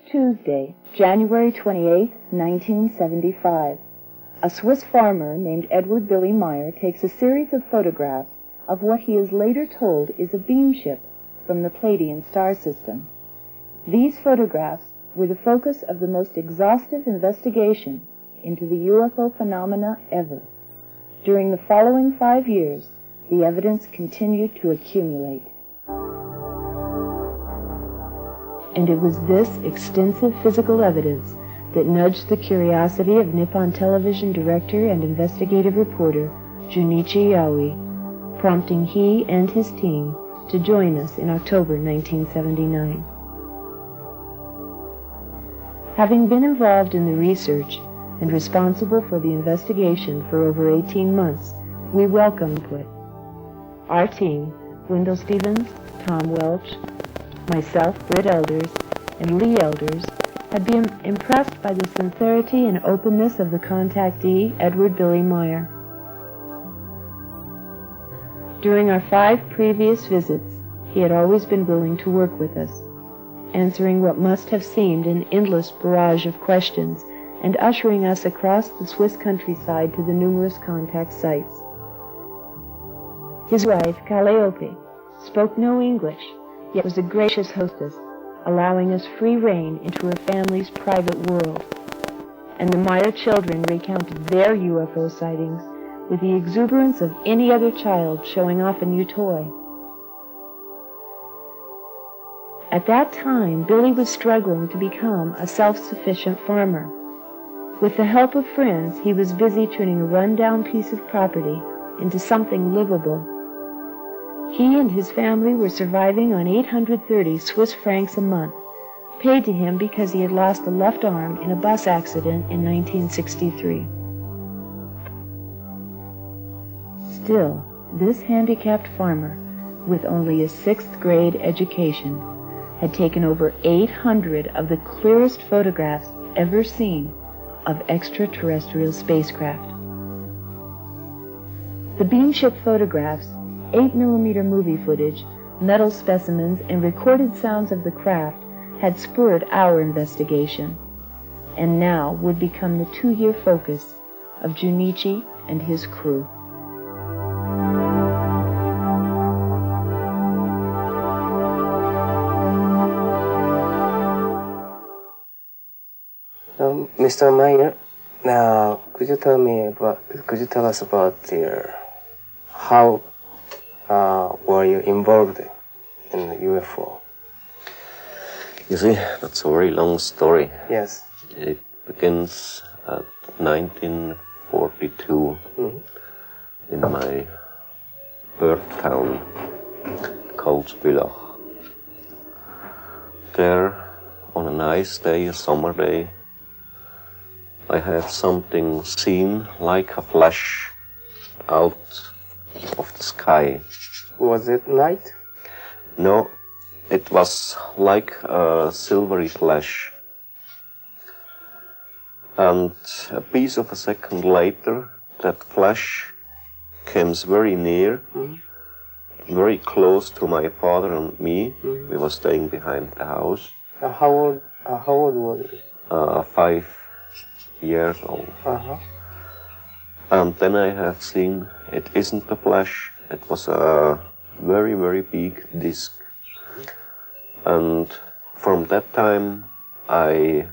Tuesday, January 28, 1975. A Swiss farmer named Eduard Billy Meier takes a series of photographs of what he is later told is a beamship from the Pleiadian star system. These photographs were the focus of the most exhaustive investigation into the UFO phenomena ever. During the following 5 years, the evidence continued to accumulate. And it was this extensive physical evidence that nudged the curiosity of Nippon television director and investigative reporter Junichi Yaoi, prompting he and his team to join us in October 1979. Having been involved in the research and responsible for the investigation for over 18 months, we welcome input. Our team, Wendelle C, Tom Welch, myself, Brit Elders, and Lee Elders, had been impressed by the sincerity and openness of the contactee, Eduard Billy Meier. During our 5 previous visits, he had always been willing to work with us, answering what must have seemed an endless barrage of questions and ushering us across the Swiss countryside to the numerous contact sites. His wife, Calliope, spoke no English, yet was a gracious hostess, allowing us free rein into her family's private world. And the Meier children recounted their UFO sightings with the exuberance of any other child showing off a new toy. At that time, Billy was struggling to become a self-sufficient farmer. With the help of friends, he was busy turning a run-down piece of property into something livable. He and his family were surviving on 830 Swiss francs a month, paid to him because he had lost a left arm in a bus accident in 1963. Still, this handicapped farmer, with only a 6th grade education, had taken over 800 of the clearest photographs ever seen of extraterrestrial spacecraft. The beamship photographs, 8mm movie footage, metal specimens, and recorded sounds of the craft had spurred our investigation, and now would become the 2-year focus of Junichi and his crew. Mr. Meier, now could you tell us about how were you involved in the UFO? You see, that's a very long story. Yes. It begins at 1942 in my birth town called Welch. There, on a nice day, a summer day, I had something seen like a flash out of the sky. Was it night? No, it was like a silvery flash. And a piece of a second later, that flash came very near, very close to my father and me. We were staying behind the house. How old was it? 5 years old. And then I have seen it isn't a flash, it was a very, very big disc. And from that time I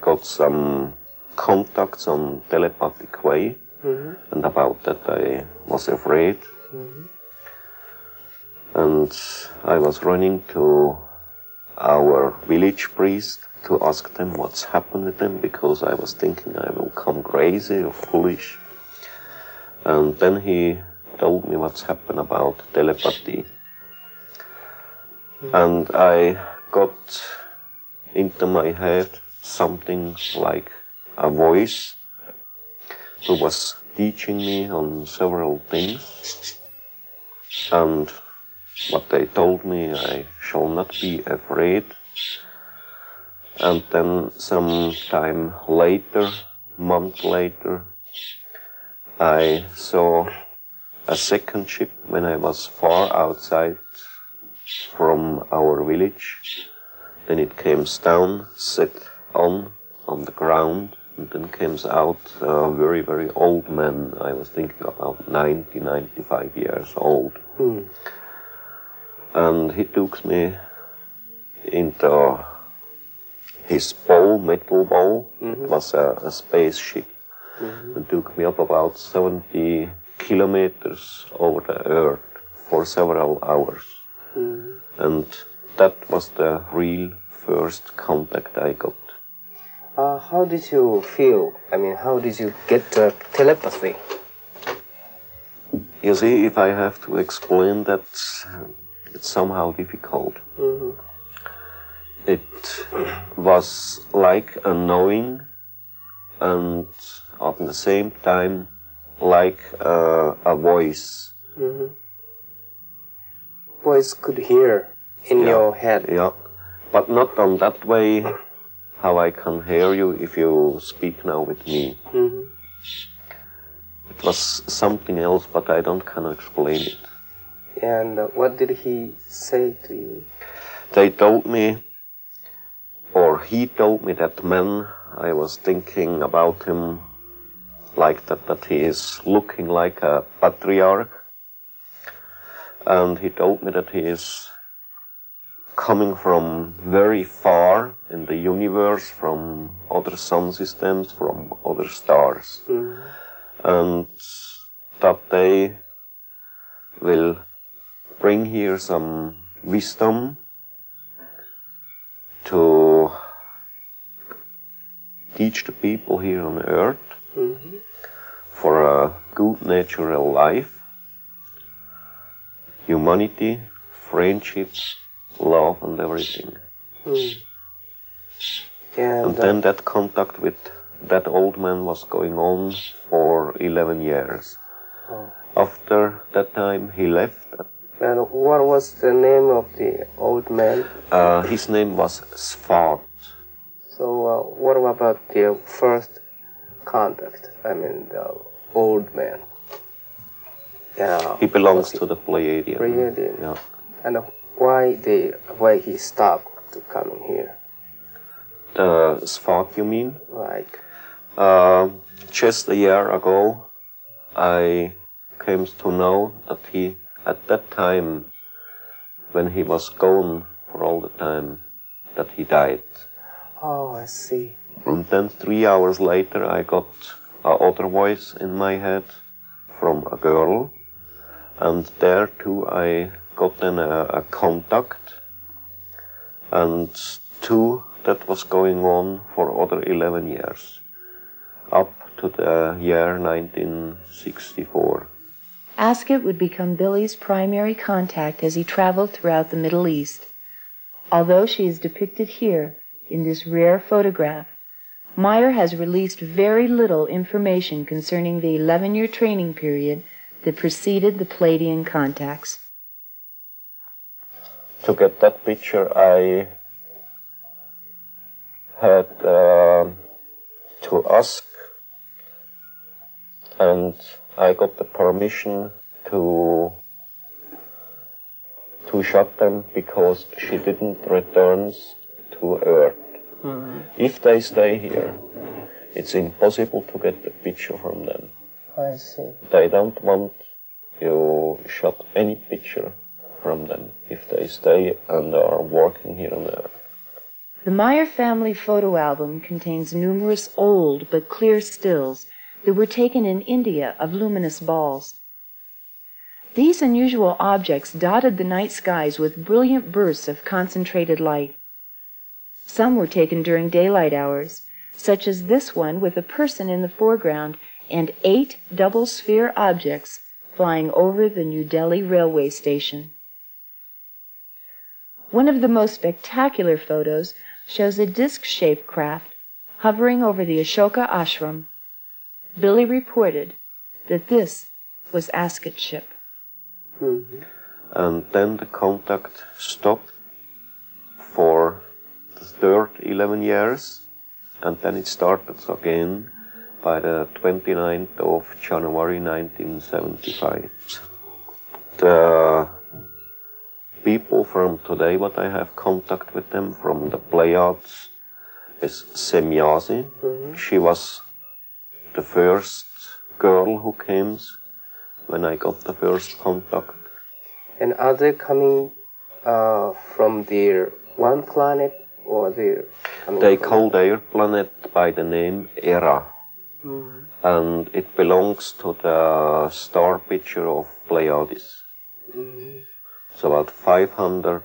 got some contacts on telepathic way, and about that I was afraid. And I was running to our village priest to ask them what's happened with them, because I was thinking I will come crazy or foolish. And then he told me what's happened about telepathy. And I got into my head something like a voice who was teaching me on several things. And what they told me, I shall not be afraid. And then some time later, month later, I saw a second ship when I was far outside from our village. then it comes down, sit on the ground, and then comes out a very, very old man. I was thinking about 90, 95 years old. And he took me into his bow, metal bow. It was a spaceship. And took me up about 70 kilometers over the Earth for several hours. And that was the real first contact I got. How did you feel? I mean, how did you get the telepathy? You see, if I have to explain that, it's somehow difficult. It was like a knowing, and at the same time like a voice. Voice could hear in your head. Yeah, but not on that way how I can hear you if you speak now with me. It was something else, but I don't can explain it. And what did he say to you? They told me, or he told me, that man, I was thinking about him like that he is looking like a patriarch. And he told me that he is coming from very far in the universe, from other sun systems, from other stars. And that they will bring here some wisdom to teach the people here on Earth for a good natural life, humanity, friendship, love and everything. And then that contact with that old man was going on for 11 years. After that time he left. And what was the name of the old man? His name was Svat. So what about the first contact? I mean, the old man. He belongs to the Pleiadian. Pleiadian. Yeah. And why he stopped to coming here? Svat, you mean? Right. Just a year ago, I came to know that he, at that time, when he was gone for all the time, that he died. Oh, I see. And then 3 hours later, I got another voice in my head from a girl, and there too I got then a contact, and two that was going on for other 11 years, up to the year 1964. Ascot would become Billy's primary contact as he traveled throughout the Middle East. Although she is depicted here in this rare photograph, Meier has released very little information concerning the 11-year training period that preceded the Pleiadian contacts. To get that picture, I had to ask, and I got the permission to shot them because she didn't return to Earth. If they stay here, it's impossible to get the picture from them. I see. They don't want you shot any picture from them if they stay and are working here on Earth. The Meier family photo album contains numerous old but clear stills that were taken in India of luminous balls. These unusual objects dotted the night skies with brilliant bursts of concentrated light. Some were taken during daylight hours, such as this one with a person in the foreground and 8 double sphere objects flying over the New Delhi railway station. One of the most spectacular photos shows a disc-shaped craft hovering over the Ashoka ashram. Billy reported that this was Ascot's ship. And then the contact stopped for the third 11 years, and then it started again by the 29th of January 1975. The people from today, what I have contact with them from the Pleiadians, is Semjase. She was the first girl who came when I got the first contact. And are they coming from their one planet, or they call their planet by the name Era, and it belongs to the star picture of Pleiades. It's about 500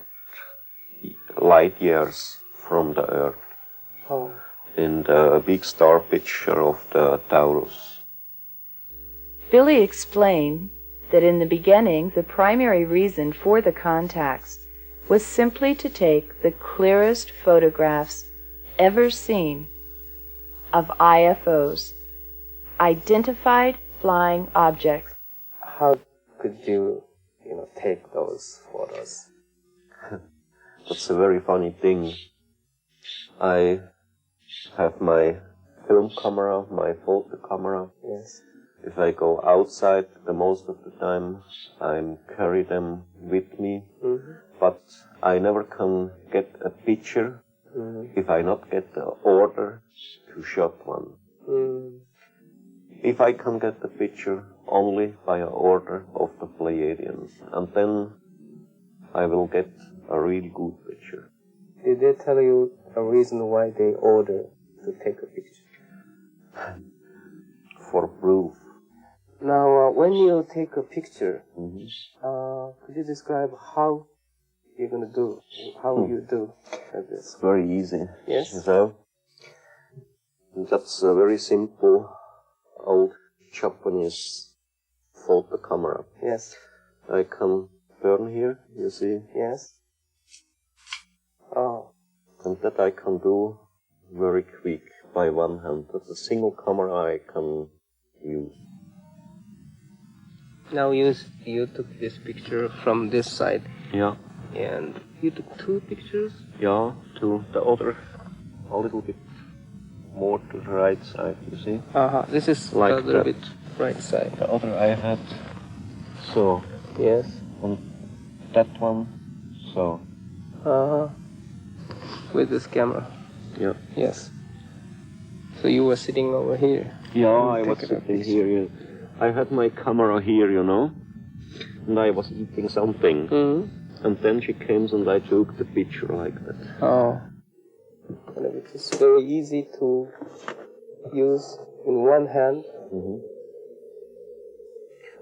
light years from the Earth. In the big star picture of the Taurus. Billy explained that in the beginning the primary reason for the contacts was simply to take the clearest photographs ever seen of IFOs, identified flying objects. How could you take those photos? That's a very funny thing. I have my film camera, my photo camera. Yes. If I go outside, the most of the time I carry them with me, but I never can get a picture if I not get the order to shot one. If I can get the picture only by an order of the Pleiadians, and then I will get a really good picture. Did they tell you a reason why they order to take a picture? For proof. Now, when you take a picture, could you describe how you're going to do, how you do this? It's very easy. Yes. So, that's a very simple old Japanese photo camera. Yes. I can turn here, you see? Yes. And that I can do very quick by one hand. That's a single camera I can use. Now you took this picture from this side. Yeah. And you took two pictures? Yeah, to the other, a little bit more to the right side, you see? This is like a little bit right side. The other I had, so. Yes. On that one, so. With this camera. Yeah. Yes. So you were sitting over here. Yeah, I was sitting here. Yeah. I had my camera here, and I was eating something. And then she came and I took the picture like that. And it is very easy to use in one hand.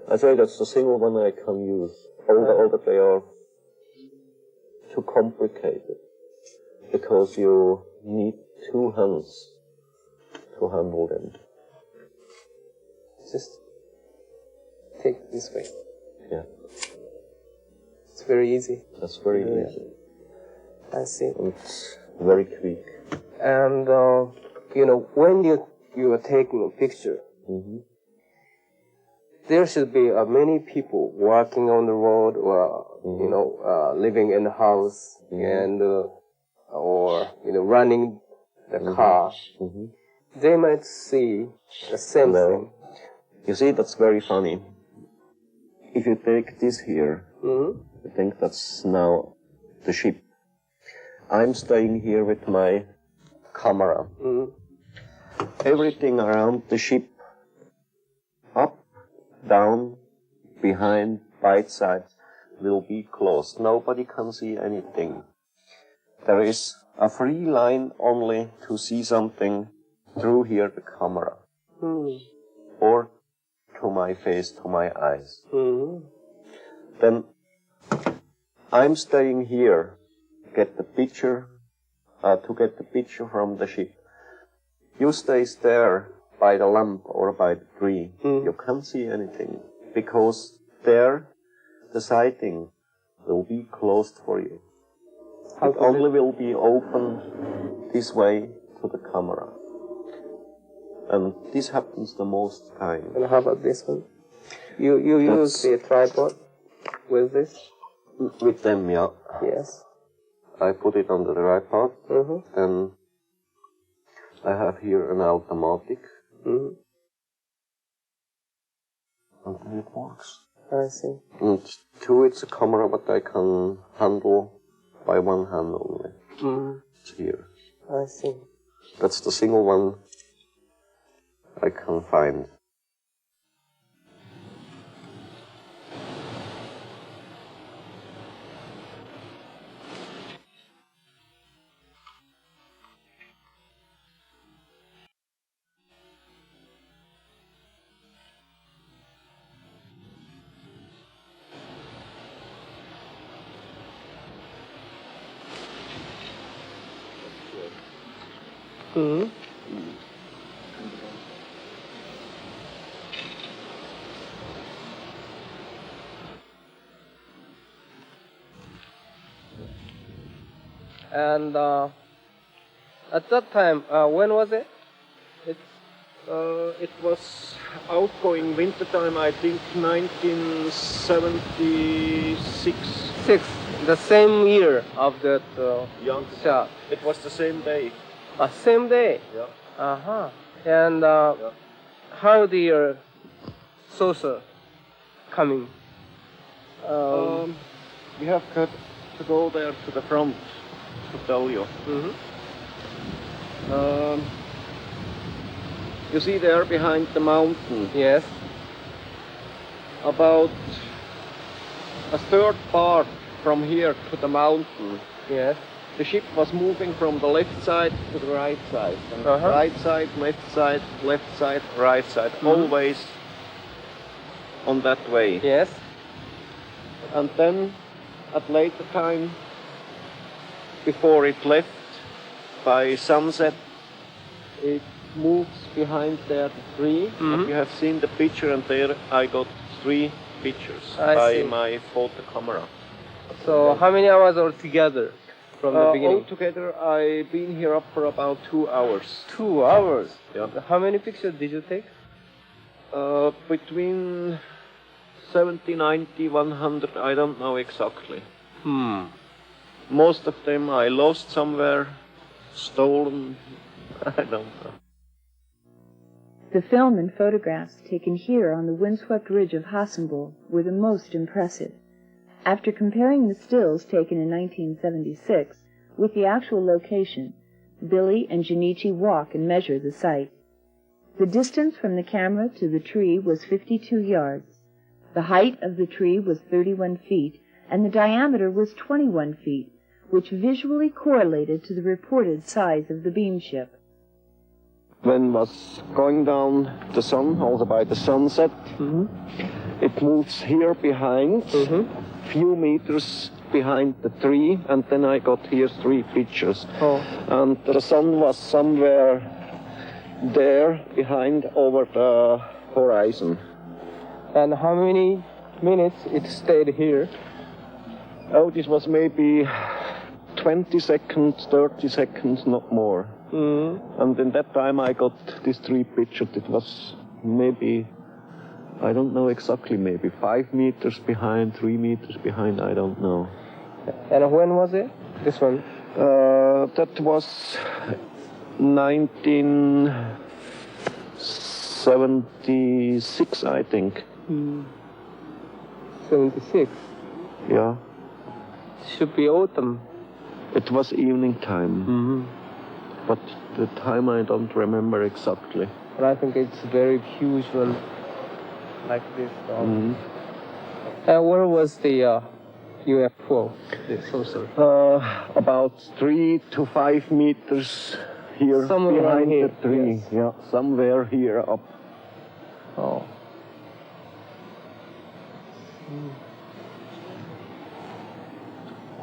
I say that's the single one I can use. All the other they are too complicated. Because you need two hands to handle them. Just take this way. Yeah. It's very easy. That's very easy. I see. It's very quick. And, when you are taking a picture, there should be many people walking on the road or, living in the house and, or, running the car. They might see the same thing. You see, that's very funny. If you take this here, I think that's now the ship. I'm staying here with my camera. Everything around the ship, up, down, behind, by sides, will be closed. Nobody can see anything. There is a free line only to see something through here the camera. Or to my face, to my eyes. Then I'm staying here, get the picture, to get the picture from the ship. You stay there by the lamp or by the tree. You can't see anything because there the sighting will be closed for you. It only will be open this way to the camera. And this happens the most time. And how about this one? You use the tripod with this? With them, yeah. Yes. I put it on the tripod, and I have here an automatic. And then it works. I see. And two, it's a camera but I can handle by one hand only. It's here. I see. That's the single one I can find. And at that time, when was it? It was outgoing winter time, I think 1976. The same year of that shot. It was the same day. Same day? Yeah. And how the saucer coming? We have got to go there to the front to tell you. You see there behind the mountain? Yes. About a third part from here to the mountain. Yes. The ship was moving from the left side to the right side. And right side, left side, right side. Always on that way. Yes. And then at later time, before it left, by sunset, it moves behind there the tree. And you have seen the picture, and there I got 3 pictures by my photo camera. So how many hours altogether from the beginning? Altogether, I've been here up for about 2 hours. 2 hours? Yeah. How many pictures did you take? Between 70, 90, 100, I don't know exactly. Most of them I lost somewhere, stolen, I don't know. The film and photographs taken here on the windswept ridge of Hassenbul were the most impressive. After comparing the stills taken in 1976 with the actual location, Billy and Junichi walk and measure the site. The distance from the camera to the tree was 52 yards. The height of the tree was 31 feet, and the diameter was 21 feet, which visually correlated to the reported size of the beamship. When was going down the sun, also by the sunset, it moves here behind, few meters behind the tree, and then I got here 3 pictures. And the sun was somewhere there behind over the horizon. And how many minutes it stayed here? Oh, this was maybe 20 seconds, 30 seconds, not more. And in that time I got these 3 pictures. It was maybe, I don't know exactly, maybe 5 meters behind, 3 meters behind, I don't know. And when was it, this one? That was 1976, I think. 76? Yeah. Should be autumn. It was evening time. But the time I don't remember exactly. But I think it's very huge one, like this. Where was the UFO, the saucer? About 3 to 5 meters here, somewhere behind here. the tree. Yes. Yeah, somewhere here up. Oh.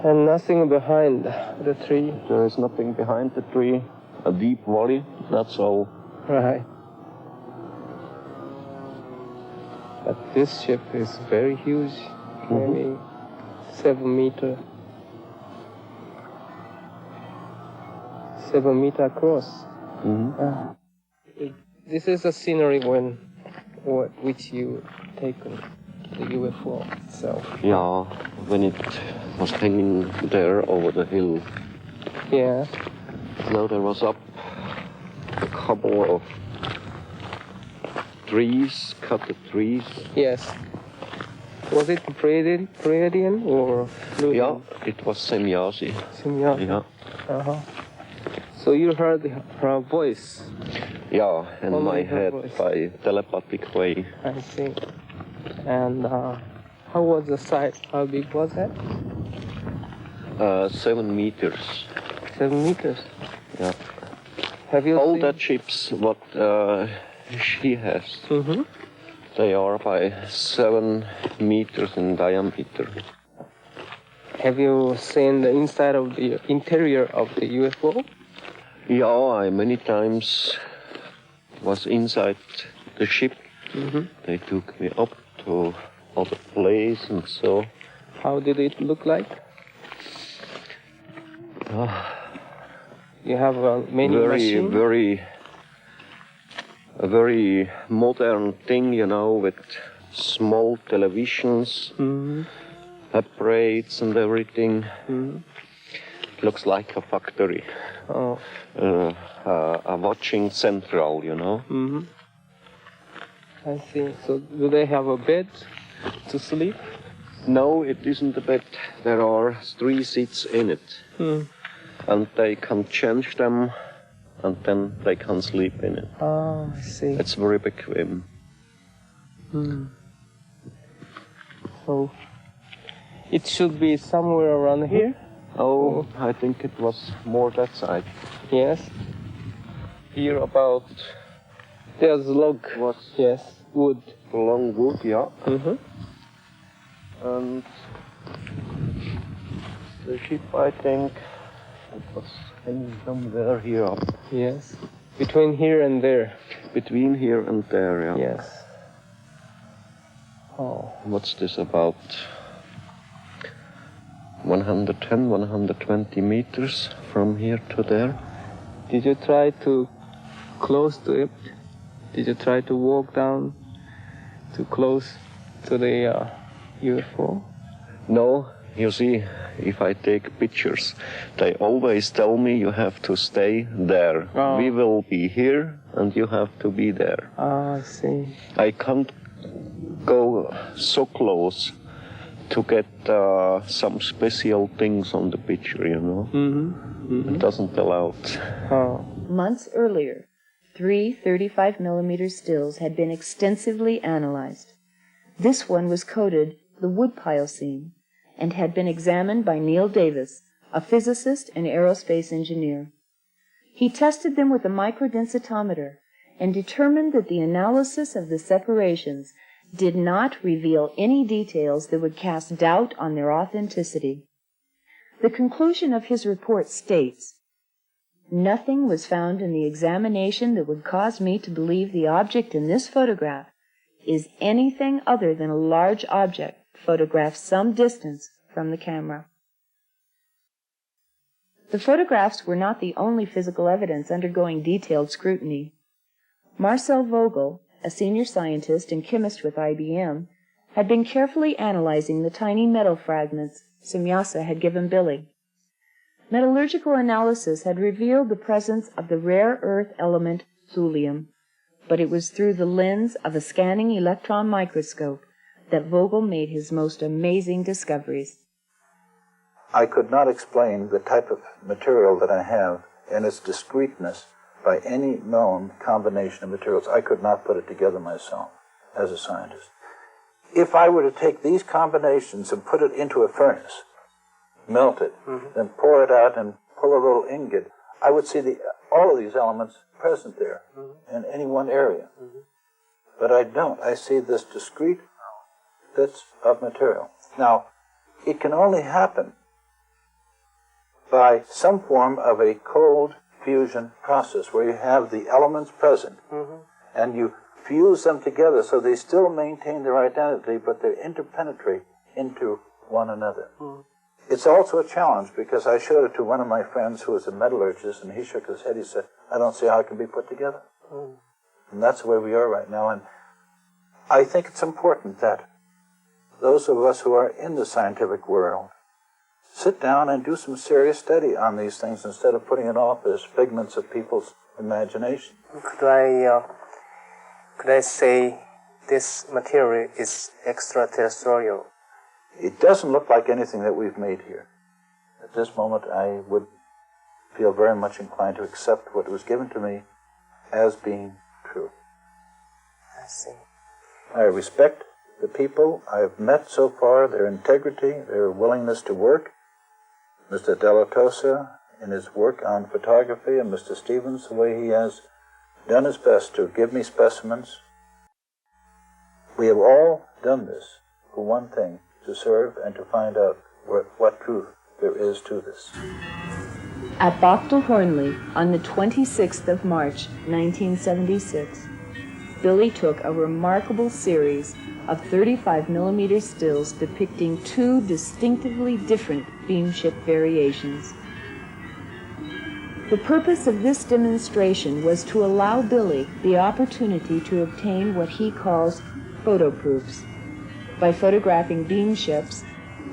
And nothing behind the tree. There is nothing behind the tree. A deep valley, that's all. Right. But this ship is very huge, maybe 7 meter. 7 meter across. This is a scenery which you taken, the UFO itself. Yeah, when it was hanging there over the hill. Yeah. Now there was up a couple of trees, cut the trees. Yes. Was it Pleiadian or Fluid? Yeah, it was Semjase. Semjase. Yeah. Uh-huh. So you heard her voice? Yeah, in Only my her head voice. by telepathic way. I see. And how was the size? How big was that? 7 meters. 7 meters. Yeah. Have you All seen? the ships what she has, Mm-hmm. they are by 7 meters in diameter. Have you seen the inside of the interior of the UFO? Yeah, I many times was inside the ship. Mm-hmm. They took me up to other place and so. How did it look like? You have many machines? A very modern thing, you know, with small televisions, Mm-hmm. apparatus and everything. Mm-hmm. Looks like a factory. Oh. A watching central, you know. Mm-hmm. I see. So do they have a bed to sleep? No, it isn't a bed. There are 3 seats in it. Hmm. And they can change them, and then they can sleep in it. Oh, I see. It's very bequem. Hmm. So it should be somewhere around here? Oh, I think it was more that side. Yes. Here about There's log. was Yes. Wood. long wood, yeah. Mm-hmm. And the ship, I think, it was hanging somewhere here up. Yes. Between here and there. Between here and there, yeah. Yes. Oh. What's this about? 110, 120 meters from here to there. Did you try to close to it? Did you try to walk down too close to the UFO? No, you see, if I take pictures, they always tell me you have to stay there. Oh. We will be here and you have to be there. Ah, I see. I can't go so close to get some special things on the picture, you know. Mm-hmm. Mm-hmm. It doesn't allow it. Oh. Months earlier, 3 35mm stills had been extensively analyzed. This one was coded the woodpile scene and had been examined by Neil Davis, a physicist and aerospace engineer. He tested them with a microdensitometer and determined that the analysis of the separations did not reveal any details that would cast doubt on their authenticity. The conclusion of his report states, "Nothing was found in the examination that would cause me to believe the object in this photograph is anything other than a large object photographed some distance from the camera." The photographs were not the only physical evidence undergoing detailed scrutiny. Marcel Vogel, a senior scientist and chemist with IBM, had been carefully analyzing the tiny metal fragments Semjase had given Billy. Metallurgical analysis had revealed the presence of the rare earth element thulium, but it was through the lens of a scanning electron microscope that Vogel made his most amazing discoveries. I could not explain the type of material that I have and its discreteness by any known combination of materials. I could not put it together myself as a scientist. If I were to take these combinations and put it into a furnace, melt it, then pour it out and pull a little ingot, I would see all of these elements present there in any one area. But I don't. I see this discrete bits of material. Now, it can only happen by some form of a cold fusion process where you have the elements present and you fuse them together so they still maintain their identity, but they interpenetrate into one another. It's also a challenge because I showed it to one of my friends who was a metallurgist, and he shook his head. He said, "I don't see how it can be put together." And that's where we are right now. And I think it's important that those of us who are in the scientific world sit down and do some serious study on these things instead of putting it off as figments of people's imagination. Could I say this material is extraterrestrial? It doesn't look like anything that we've made here. At this moment, I would feel very much inclined to accept what was given to me as being true. I see. I respect the people I've met so far, their integrity, their willingness to work. Mr. Dilettoso in his work on photography, and Mr. Stevens, the way he has done his best to give me specimens. We have all done this for one thing, to serve and to find out what truth there is to this. At Bochtel Hornley, on the 26th of March, 1976, Billy took a remarkable series of 35mm stills depicting two distinctively different beamship variations. The purpose of this demonstration was to allow Billy the opportunity to obtain what he calls photo proofs by photographing beamships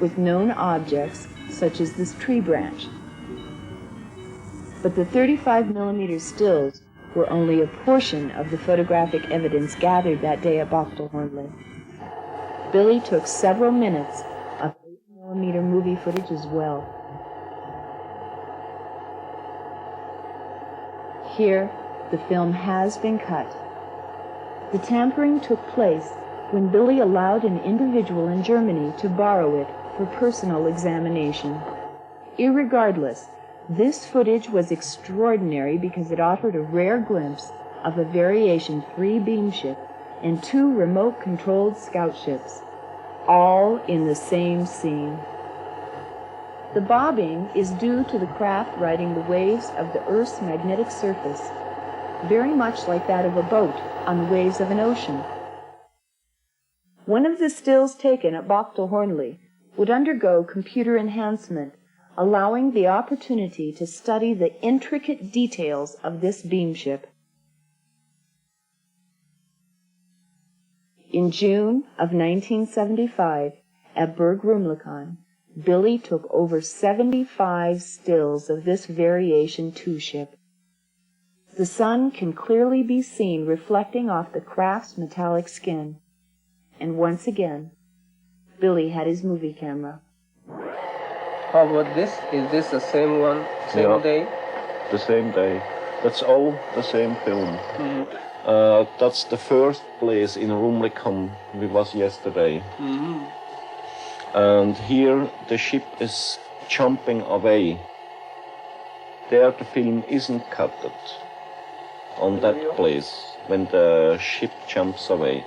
with known objects such as this tree branch. But the 35mm stills were only a portion of the photographic evidence gathered that day at Bochtel Hornley. Billy took several minutes of 8mm movie footage as well. Here, the film has been cut. The tampering took place when Billy allowed an individual in Germany to borrow it for personal examination. Irregardless, this footage was extraordinary because it offered a rare glimpse of a Variation 3 beamship and two remote-controlled scout ships, all in the same scene. The bobbing is due to the craft riding the waves of the Earth's magnetic surface, very much like that of a boat on the waves of an ocean. One of the stills taken at Bochtel Hornley would undergo computer enhancement, allowing the opportunity to study the intricate details of this beamship. In June of 1975, at Berg Rumlikon, Billy took over 75 stills of this Variation 2 ship. The sun can clearly be seen reflecting off the craft's metallic skin. And once again, Billy had his movie camera. How about this? Is this the same one, same day? The same day. That's all the same film. That's the first place in Rumlikon we was yesterday. And here the ship is jumping away. There the film isn't cut on that place when the ship jumps away.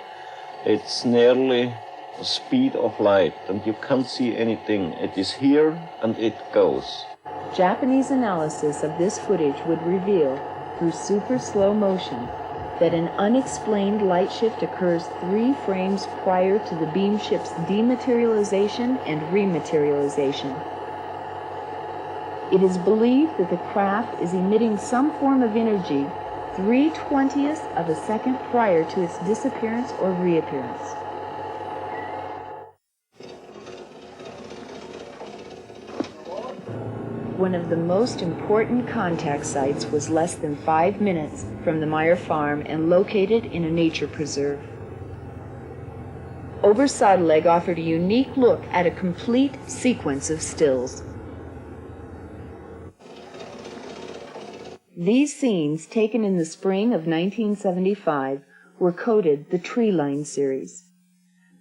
It's nearly the speed of light and you can't see anything. It is here and it goes. Japanese analysis of this footage would reveal, through super slow motion, that an unexplained light shift occurs 3 frames prior to the beamship's dematerialization and rematerialization. It is believed that the craft is emitting some form of energy 3/20ths of a second prior to its disappearance or reappearance. One of the most important contact sites was less than 5 minutes from the Meier farm and located in a nature preserve. Obersadeleg offered a unique look at a complete sequence of stills. These scenes, taken in the spring of 1975, were coded the Tree Line series.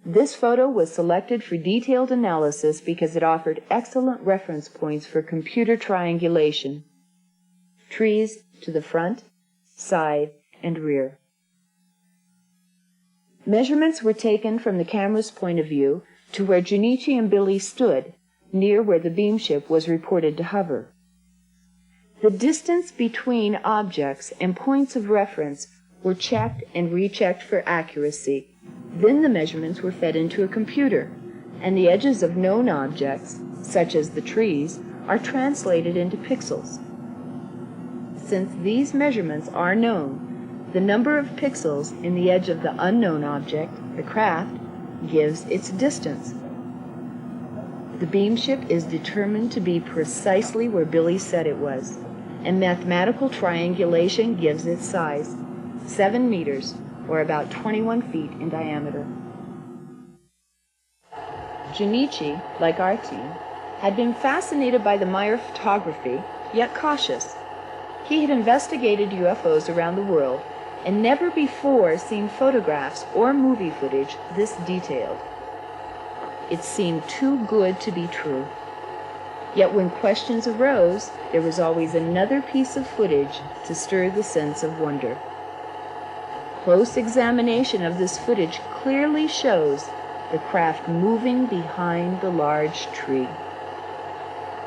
This photo was selected for detailed analysis because it offered excellent reference points for computer triangulation. Trees to the front, side, and rear. Measurements were taken from the camera's point of view to where Junichi and Billy stood, near where the beamship was reported to hover. The distance between objects and points of reference were checked and rechecked for accuracy. Then the measurements were fed into a computer, and the edges of known objects, such as the trees, are translated into pixels. Since these measurements are known, the number of pixels in the edge of the unknown object, the craft, gives its distance. The beamship is determined to be precisely where Billy said it was, and mathematical triangulation gives its size, 7 meters, or about 21 feet in diameter. Junichi, like our team, had been fascinated by the Meier photography, yet cautious. He had investigated UFOs around the world and never before seen photographs or movie footage this detailed. It seemed too good to be true. Yet when questions arose, there was always another piece of footage to stir the sense of wonder. Close examination of this footage clearly shows the craft moving behind the large tree.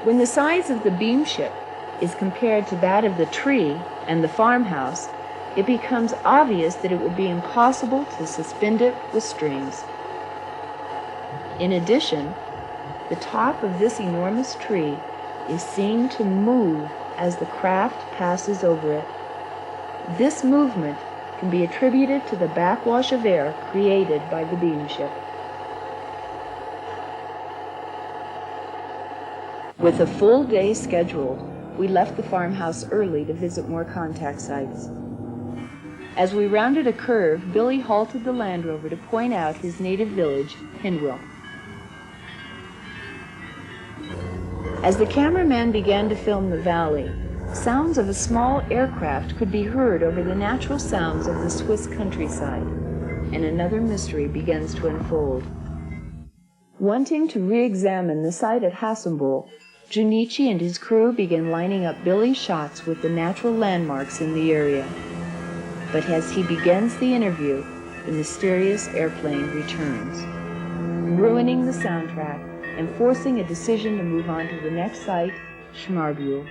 When the size of the beamship is compared to that of the tree and the farmhouse, it becomes obvious that it would be impossible to suspend it with strings. In addition, the top of this enormous tree is seen to move as the craft passes over it. This movement can be attributed to the backwash of air created by the beamship. With a full day scheduled, we left the farmhouse early to visit more contact sites. As we rounded a curve, Billy halted the Land Rover to point out his native village, Hinwil. As the cameraman began to film the valley, sounds of a small aircraft could be heard over the natural sounds of the Swiss countryside, and another mystery begins to unfold. Wanting to re-examine the site at Hassenbull, Junichi and his crew began lining up Billy's shots with the natural landmarks in the area. But as he begins the interview, the mysterious airplane returns, ruining the soundtrack and forcing a decision to move on to the next site, Schmarbuhl.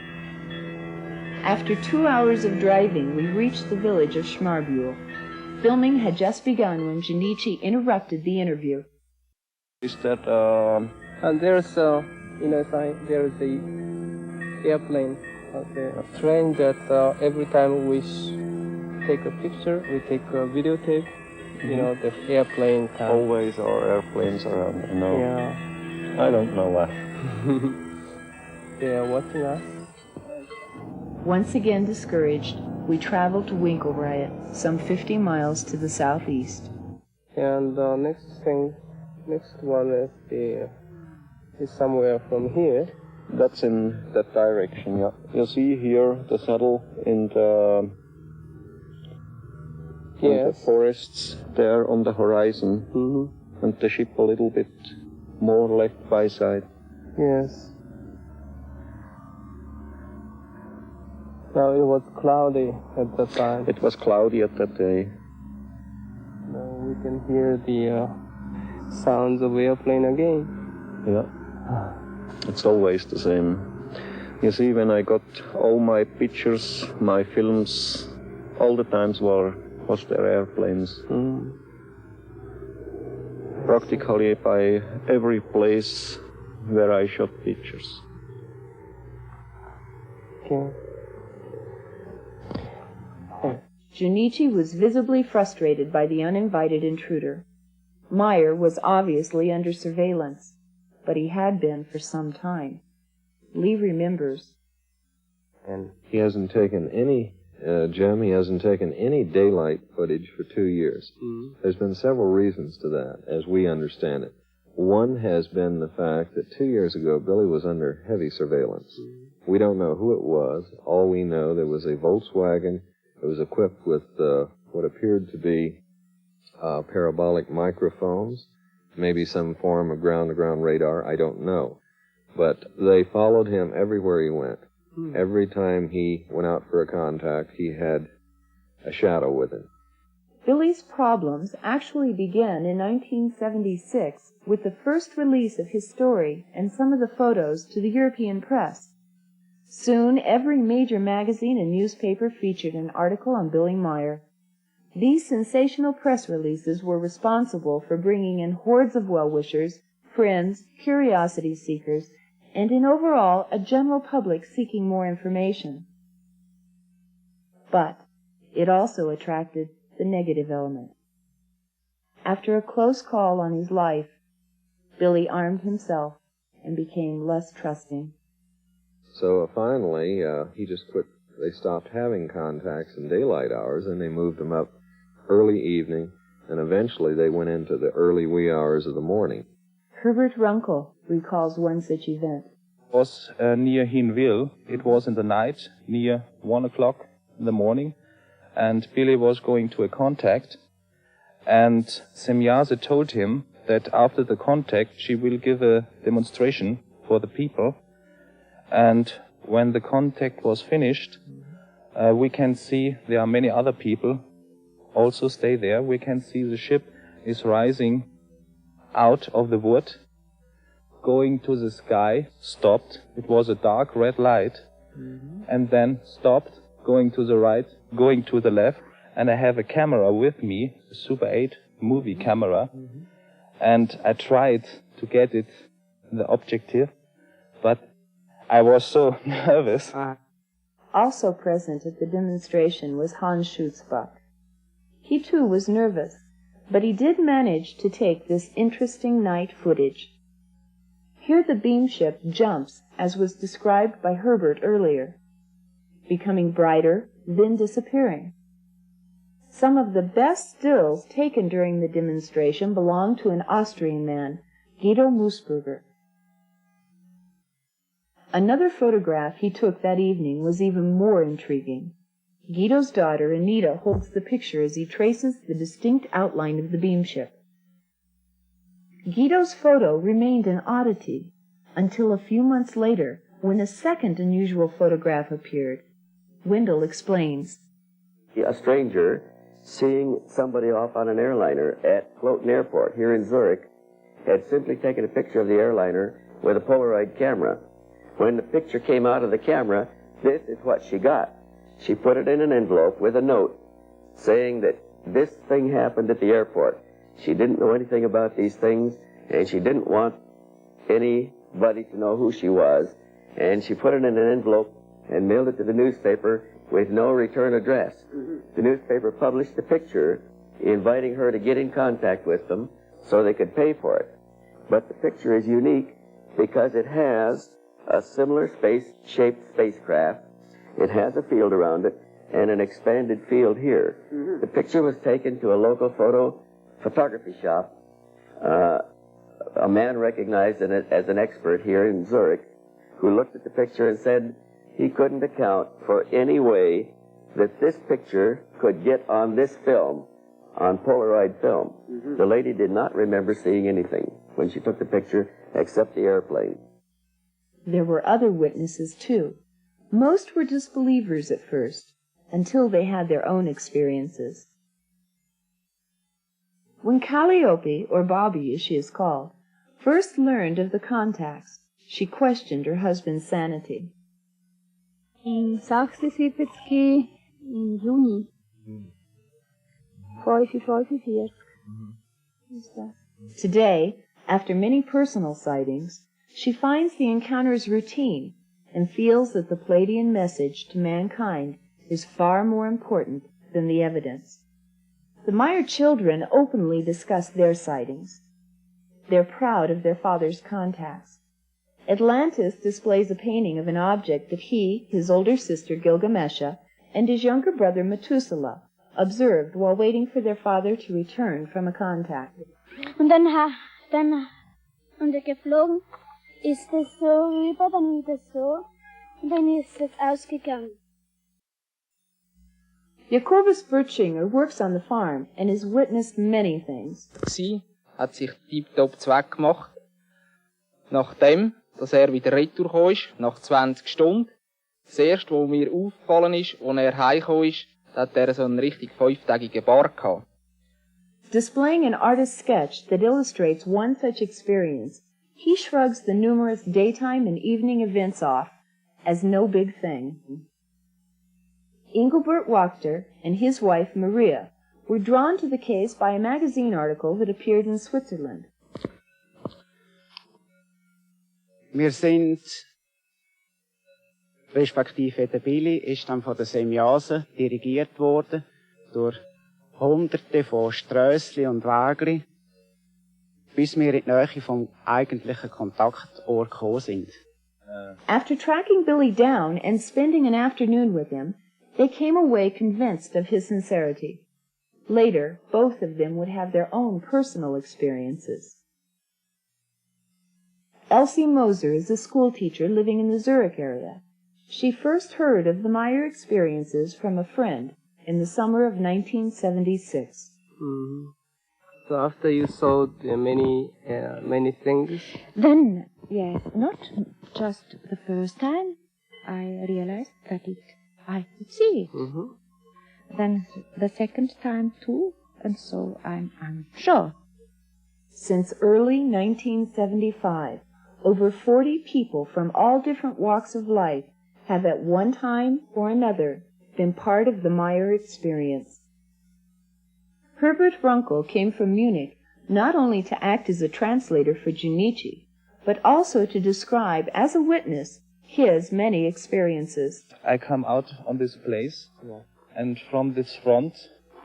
After 2 hours of driving, we reached the village of Schmarbuhl. Filming had just begun when Junichi interrupted the interview. Is that And there's there's the airplane, a train that every time we take a picture, we take a videotape. You know, the airplane can... Always are airplanes around. No. Yeah. I don't know that. They are watching us. Once again discouraged, we traveled to Winkelried, some 50 miles to the southeast. And next one is somewhere from here. That's in that direction, yeah. You see here the saddle in the forests there on the horizon, and the ship a little bit more left by side. Yes. Now it was cloudy at that time. It was cloudy at that day. Now we can hear the sounds of airplane again. Yeah. It's always the same. You see, when I got all my pictures, my films, all the times was there airplanes. Practically by every place where I shot pictures. Okay. Junichi was visibly frustrated by the uninvited intruder. Meier was obviously under surveillance, but he had been for some time. Lee remembers. And he hasn't taken any, Jim, he hasn't taken any daylight footage for 2 years. There's been several reasons to that, as we understand it. One has been the fact that 2 years ago, Billy was under heavy surveillance. We don't know who it was. All we know, there was a Volkswagen. It was equipped with what appeared to be parabolic microphones, maybe some form of ground-to-ground radar, I don't know. But they followed him everywhere he went. Every time he went out for a contact, he had a shadow with him. Billy's problems actually began in 1976 with the first release of his story and some of the photos to the European press. Soon, every major magazine and newspaper featured an article on Billy Meier. These sensational press releases were responsible for bringing in hordes of well-wishers, friends, curiosity seekers, and in overall a general public seeking more information. But it also attracted the negative element. After a close call on his life, Billy armed himself and became less trusting. So finally, he just quit. They stopped having contacts in daylight hours, and they moved him up early evening, and eventually they went into the early wee hours of the morning. Herbert Runkel recalls one such event. It was near Hinwil. It was in the night, near 1 o'clock in the morning, and Billy was going to a contact, and Semjase told him that after the contact she will give a demonstration for the people, and when the contact was finished, we can see there are many other people also stay there. We can see the ship is rising out of the wood, going to the sky, stopped. It was a dark red light, and then stopped, going to the right, going to the left, and I have a camera with me, a Super 8 movie camera, and I tried to get it in the objective, but I was so nervous. Also present at the demonstration was Hans Schutzbach. He too was nervous, but he did manage to take this interesting night footage. Here the beamship jumps, as was described by Herbert earlier, becoming brighter, then disappearing. Some of the best stills taken during the demonstration belong to an Austrian man, Guido Moosburger. Another photograph he took that evening was even more intriguing. Guido's daughter, Anita, holds the picture as he traces the distinct outline of the beamship. Guido's photo remained an oddity until a few months later, when a second unusual photograph appeared. Wendelle explains. A stranger seeing somebody off on an airliner at Floating Airport here in Zurich had simply taken a picture of the airliner with a Polaroid camera. When the picture came out of the camera, this is what she got. She put it in an envelope with a note saying that this thing happened at the airport. She didn't know anything about these things, and she didn't want anybody to know who she was, and she put it in an envelope and mailed it to the newspaper with no return address. The newspaper published the picture, inviting her to get in contact with them so they could pay for it. But the picture is unique because it has a similar space-shaped spacecraft. It has a field around it and an expanded field here. The picture was taken to a local photography shop. A man recognized it as an expert here in Zurich who looked at the picture and said he couldn't account for any way that this picture could get on this film, on Polaroid film. The lady did not remember seeing anything when she took the picture except the airplane. There were other witnesses, too. Most were disbelievers at first, until they had their own experiences. When Calliope, or Bobby as she is called, first learned of the contacts, she questioned her husband's sanity. In 76 im Juni 45. Today, after many personal sightings, she finds the encounters routine and feels that the Pleiadian message to mankind is far more important than the evidence. The Meier children openly discuss their sightings. They're proud of their father's contacts. Atlantis displays a painting of an object that he, his older sister Gilgamesha, and his younger brother Methuselah observed while waiting for their father to return from a contact. Und dann und geflogen ist es so rüber, dann wieder so, und dann ist es ausgegangen. Jacobus Bertschinger works on the farm and has witnessed many things. Sie hat sich tiptop zweck gemacht. Nachdem, dass wieder retour gekommen ist, nach 20 Stunden, das erste, was mir aufgefallen ist, als heimgekommen ist, hat so einen richtig 5-tägigen Bart gehabt. Displaying an artist's sketch that illustrates one such experience, he shrugs the numerous daytime and evening events off as no big thing. Engelbert Wachter and his wife Maria were drawn to the case by a magazine article that appeared in Switzerland. Wir sind, respektive der Billy, ist dann von der Semjase dirigiert worden durch Hunderte von Strössli und Wägli, bis wir in die Nähe vom eigentlichen Kontaktort gekommen sind. After tracking Billy down and spending an afternoon with him, they came away convinced of his sincerity. Later, both of them would have their own personal experiences. Elsie Moser is a schoolteacher living in the Zurich area. She first heard of the Meier experiences from a friend in the summer of 1976. Mm-hmm. So after you saw many things? Then, yes, not just the first time, I realized that I could see it. Mm-hmm. Then the second time too, and so I'm sure. Since early 1975, over 40 people from all different walks of life have at one time or another been part of the Meier experience. Herbert Runkel came from Munich not only to act as a translator for Junichi, but also to describe as a witness his many experiences. I come out on this place, and from this front,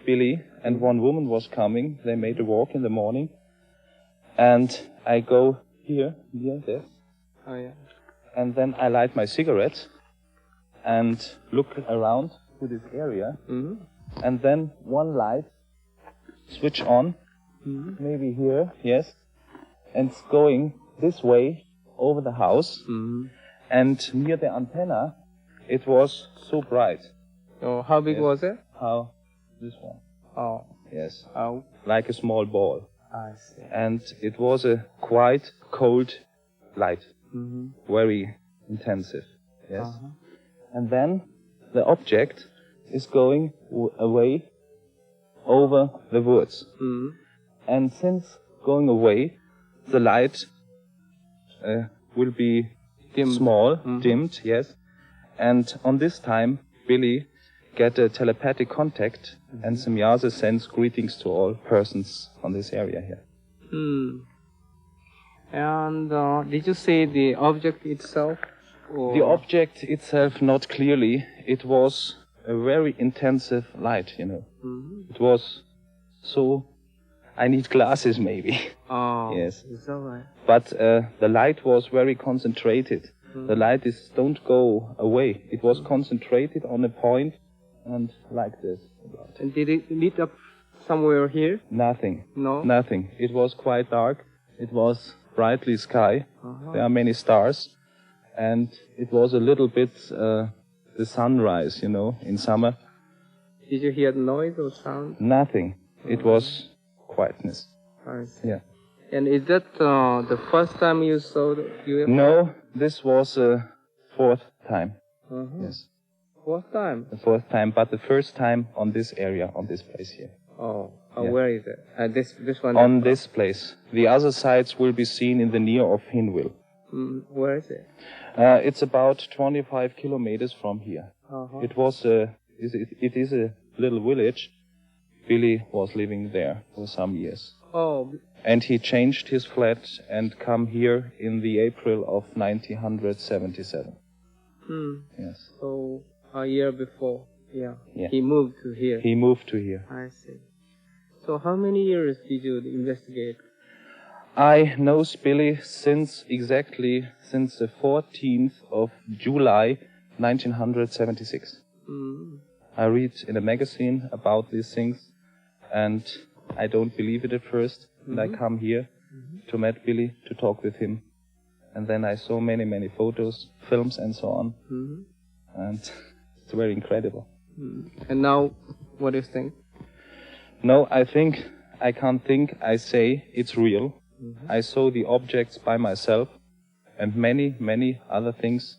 Billy and one woman was coming. They made a walk in the morning, and I go here, there. Oh, yeah. And then I light my cigarette and look around to this area, and then one light switch on, maybe here, yes, and it's going this way over the house, and near the antenna, it was so bright. Oh, how big was it? How? This one. Oh. Yes. How? Like a small ball. I see. And it was a quite cold light, very intensive, yes. And then the object is going away over the woods. And since going away, the light will be small, dimmed, yes. And on this time, Billy get a telepathic contact, and Semjase sends greetings to all persons on this area here. And did you see the object itself? Or? The object itself, not clearly. It was a very intensive light, you know. It was so... I need glasses, maybe. Oh, yes. Is that right? But the light was very concentrated. The light don't go away. It was concentrated on a point, and like this. And did it lit up somewhere here? Nothing. No? Nothing. It was quite dark. It was brightly sky. There are many stars. And it was a little bit the sunrise, you know, in summer. Did you hear noise or sound? Nothing. It was quietness. I see. Yeah. And is that the first time you saw the UFO? No, this was fourth time. Yes. Fourth time? The fourth time, but the first time on this area, on this place here. Oh, Yeah. Where is it? This one? On this place. The other sides will be seen in the near of Hinwil. Where is it? It's about 25 kilometers from here. It was it is a little village. Billy was living there for some years. Oh. And he changed his flat and come here in the April of 1977. Yes. So a year before, yeah. Yeah. He moved to here. He moved to here. I see. So how many years did you investigate? I know Billy since the 14th of July 1976. I read in a magazine about these things, and I don't believe it at first. And I come here to meet Billy, to talk with him. And then I saw many, many photos, films, and so on. And it's very incredible. And now, what do you think? No, I can't think, I say it's real. I saw the objects by myself, and many, many other things.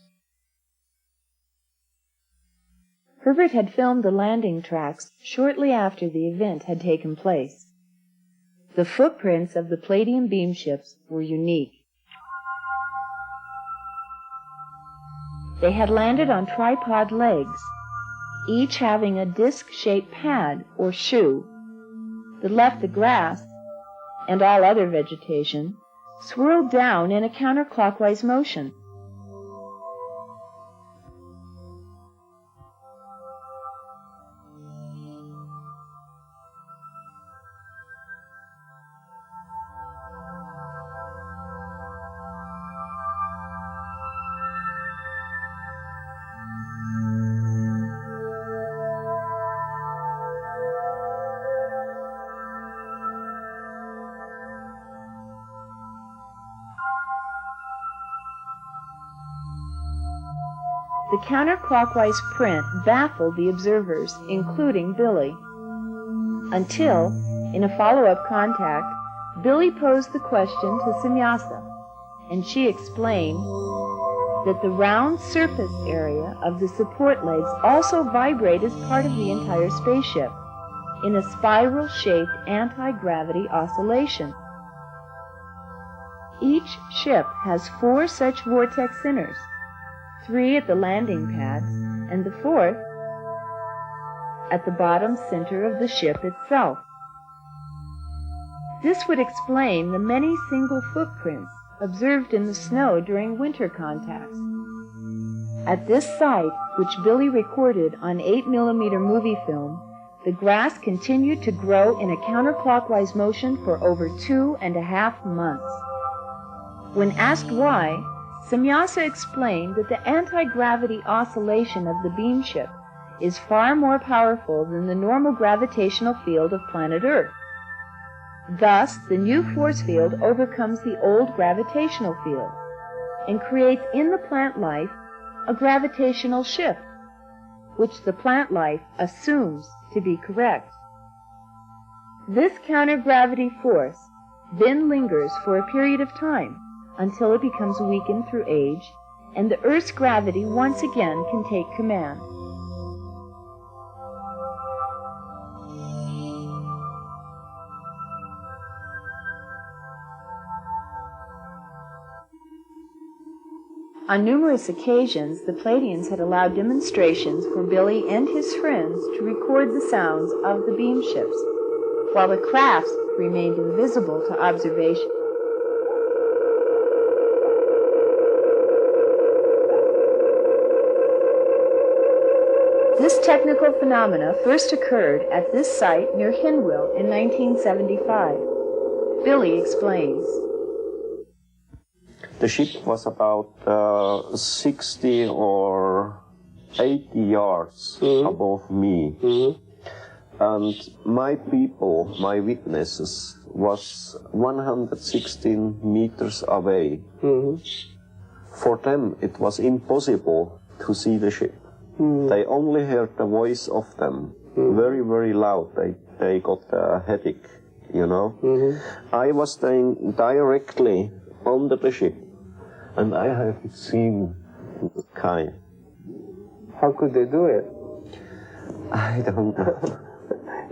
Herbert had filmed the landing tracks shortly after the event had taken place. The footprints of the Pleiadian beamships were unique. They had landed on tripod legs, each having a disc-shaped pad or shoe that left the grass and all other vegetation swirled down in a counterclockwise motion. the counterclockwise print baffled the observers, including Billy, until, in a follow-up contact, Billy posed the question to Semjase, and she explained that the round surface area of the support legs also vibrate as part of the entire spaceship in a spiral-shaped anti-gravity oscillation. Each ship has 4 such vortex centers, 3 at the landing pads, and the 4th at the bottom center of the ship itself. This would explain the many single footprints observed in the snow during winter contacts. At this site, which Billy recorded on 8mm movie film, the grass continued to grow in a counterclockwise motion for over 2.5 months. When asked why, Semjase explained that the anti-gravity oscillation of the beamship is far more powerful than the normal gravitational field of planet Earth. Thus, the new force field overcomes the old gravitational field and creates in the plant life a gravitational shift, which the plant life assumes to be correct. This counter-gravity force then lingers for a period of time until it becomes weakened through age, and the Earth's gravity once again can take command. On numerous occasions, the Pleiadians had allowed demonstrations for Billy and his friends to record the sounds of the beamships, while the crafts remained invisible to observation. This technical phenomena first occurred at this site near Hinwil in 1975. Billy explains. The ship was about 60 or 80 yards above me. And my people, my witnesses, was 116 meters away. For them, it was impossible to see the ship. They only heard the voice of them, very, very loud. They got a headache, you know. I was staying directly under the ship, and I have seen the sky. How could they do it? I don't know.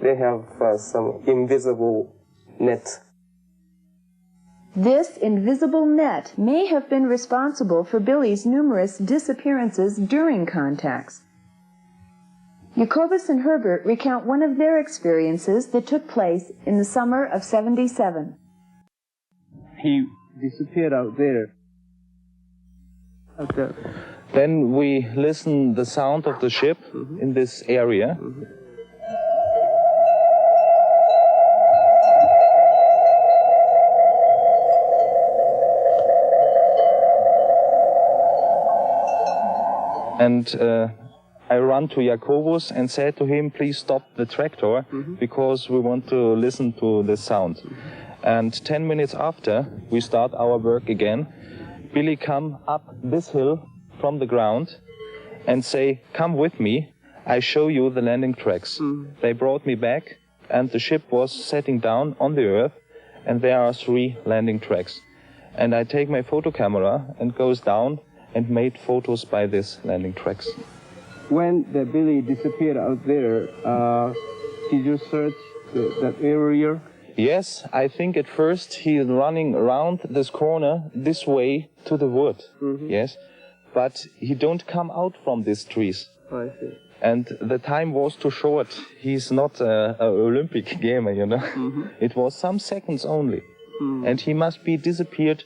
They have some invisible net. This invisible net may have been responsible for Billy's numerous disappearances during contacts. Jacobus and Herbert recount one of their experiences that took place in the summer of '77. He disappeared out there. Then we listen the sound of the ship in this area. And I ran to Jacobus and said to him, please stop the tractor, because we want to listen to the sound. And 10 minutes after we start our work again, Billy come up this hill from the ground and say, come with me, I show you the landing tracks. They brought me back, and the ship was setting down on the earth, and there are 3 landing tracks. And I take my photo camera and goes down and made photos by these landing tracks. When the Billy disappeared out there, did you search that area? Yes, I think at first he's running around this corner, this way to the wood. Yes, but he don't come out from these trees. I see. And the time was too short. He's not an Olympic gamer, you know. It was some seconds only. And he must be disappeared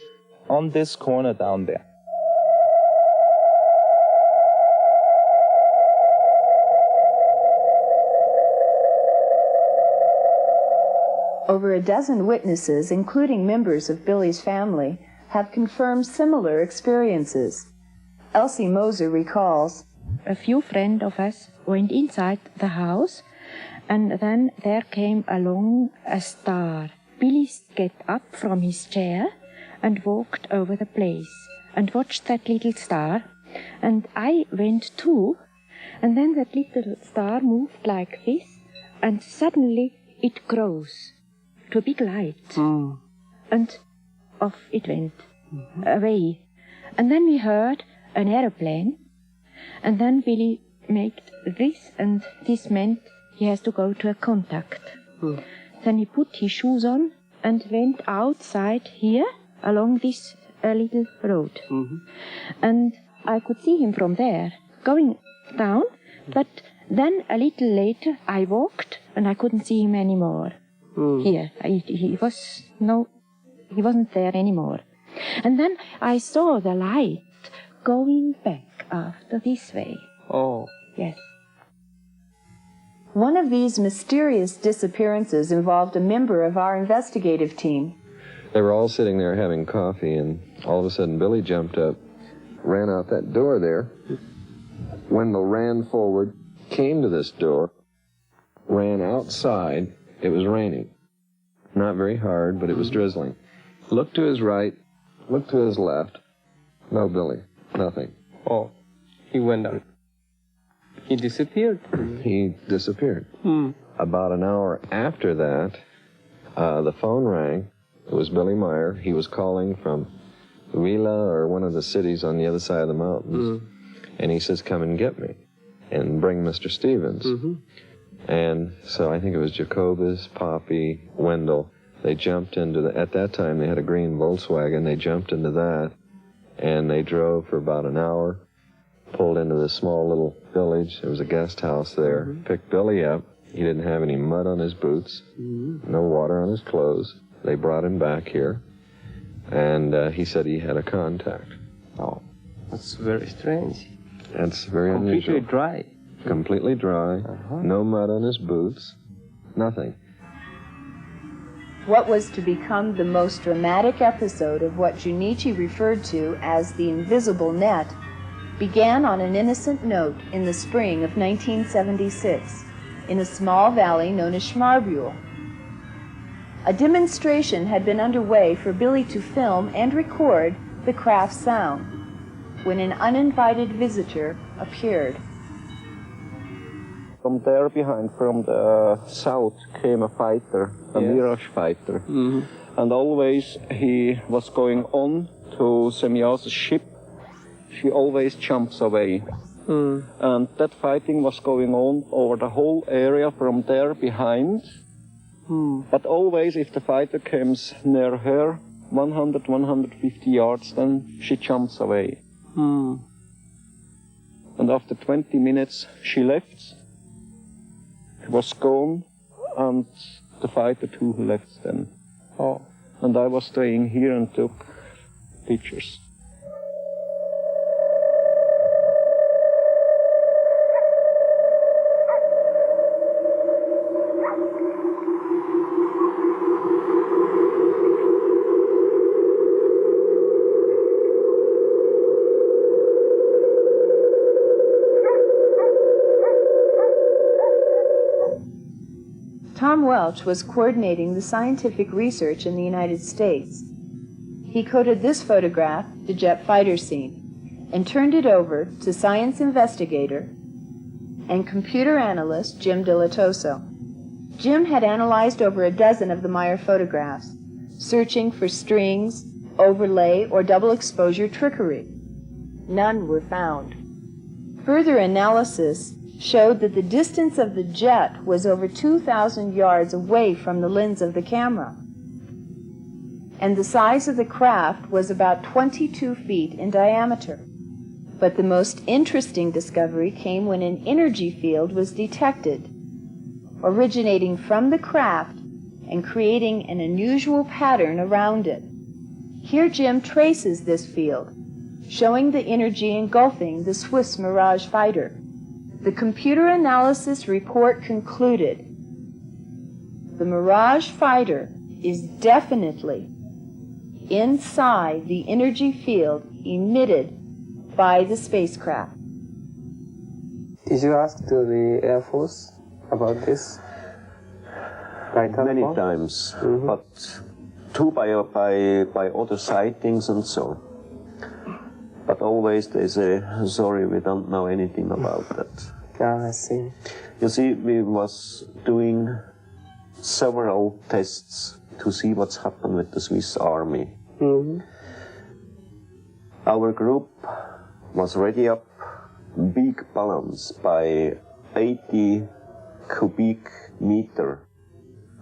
on this corner down there. Over a dozen witnesses, including members of Billy's family, have confirmed similar experiences. Elsie Moser recalls, a few friends of us went inside the house, and then there came along a star. Billy got up from his chair and walked over the place and watched that little star And I went too, and then that little star moved like this, and suddenly it grows to a big light. And off it went, away. And then we heard an aeroplane, and then Billy made this, and this meant he has to go to a contact. Then he put his shoes on and went outside here along this little road. And I could see him from there going down, but then a little later I walked and I couldn't see him anymore. Here, he wasn't there anymore. And then I saw the light going back after this way. Oh. Yes. One of these mysterious disappearances involved a member of our investigative team. They were all sitting there having coffee, and all of a sudden Billy jumped up, ran out that door there. Wendell ran forward, came to this door, ran outside. It was raining. Not very hard, but it was drizzling. Looked to his right, looked to his left. No Billy, nothing. Oh, he went out. He disappeared. He disappeared. About an hour after that, the phone rang. It was Billy Meier. He was calling from Vila or one of the cities on the other side of the mountains. And he says, come and get me and bring Mr. Stevens. And so I think it was Jacobus, Poppy, Wendell. They jumped into at that time they had a green Volkswagen. They jumped into that and they drove for about an hour, pulled into this small little village. There was a guest house there. Picked Billy up. He didn't have any mud on his boots, no water on his clothes. They brought him back here, and he said he had a contact. Oh, that's very strange. That's very unusual. Completely dry. Completely dry, no mud on his boots, nothing. What was to become the most dramatic episode of what Junichi referred to as the invisible net began on an innocent note in the spring of 1976 in a small valley known as Schmarbühl. A demonstration had been underway for Billy to film and record the craft's sound when an uninvited visitor appeared. From there behind, from the south, came a fighter, a Mirage fighter. And always he was going on to Semjase's ship. She always jumps away. And that fighting was going on over the whole area from there behind. But always if the fighter comes near her, 100, 150 yards, then she jumps away. And after 20 minutes she left. She was gone, and the fighter too left then. Oh. And I was staying here and took pictures. Tom Welch was coordinating the scientific research in the United States. He coded this photograph to jet fighter scene and turned it over to science investigator and computer analyst Jim Dilettoso. Jim had analyzed over a dozen of the Meier photographs, searching for strings, overlay, or double exposure trickery. None were found. Further analysis showed that the distance of the jet was over 2,000 yards away from the lens of the camera, and the size of the craft was about 22 feet in diameter. But the most interesting discovery came when an energy field was detected, originating from the craft and creating an unusual pattern around it. Here Jim traces this field, showing the energy engulfing the Swiss Mirage fighter. The computer analysis report concluded the Mirage fighter is definitely inside the energy field emitted by the spacecraft. Did you ask to the Air Force about this? Many times, but too by other sightings and so. But always they say, sorry, we don't know anything about that. I see. You see, we was doing several tests to see what's happened with the Swiss army. Mm-hmm. Our group was ready up big balloons by 80 cubic meter.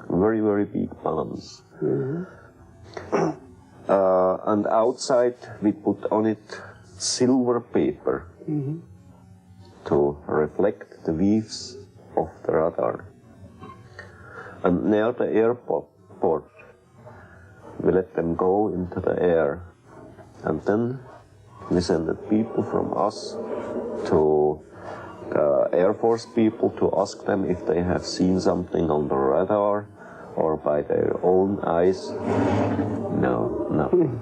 Very, very big balloons. Mm-hmm. And outside we put on it silver paper mm-hmm. to reflect the waves of the radar. And near the airport, we let them go into the air. And then we sent the people from us to the Air Force people to ask them if they have seen something on the radar or by their own eyes. No, nothing.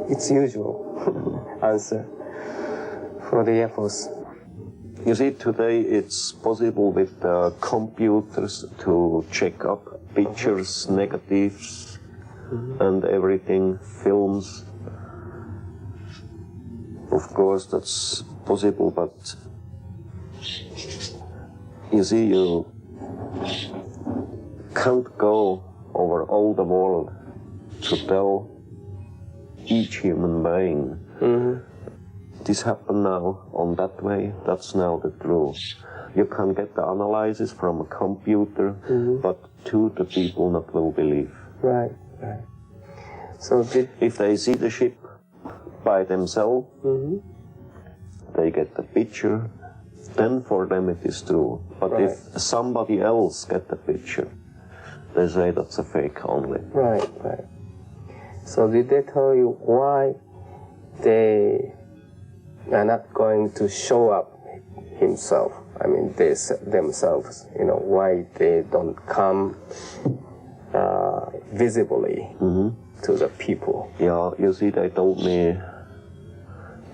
It's usual answer for the Air Force. You see, today it's possible with computers to check up pictures, negatives, and everything, films. Of course, that's possible, but you see, you can't go over all the world to tell each human being. Mm-hmm. This happened now on that way, that's now the truth. You can get the analysis from a computer, but to the people not will believe. Right, right. So if they see the ship by themselves, they get the picture, then for them it is true. But right. if somebody else get the picture, they say that's a fake only. Right, right. So did they tell you why they are not going to show up himself? I mean, they themselves, you know, why they don't come visibly to the people? Yeah, you see, they told me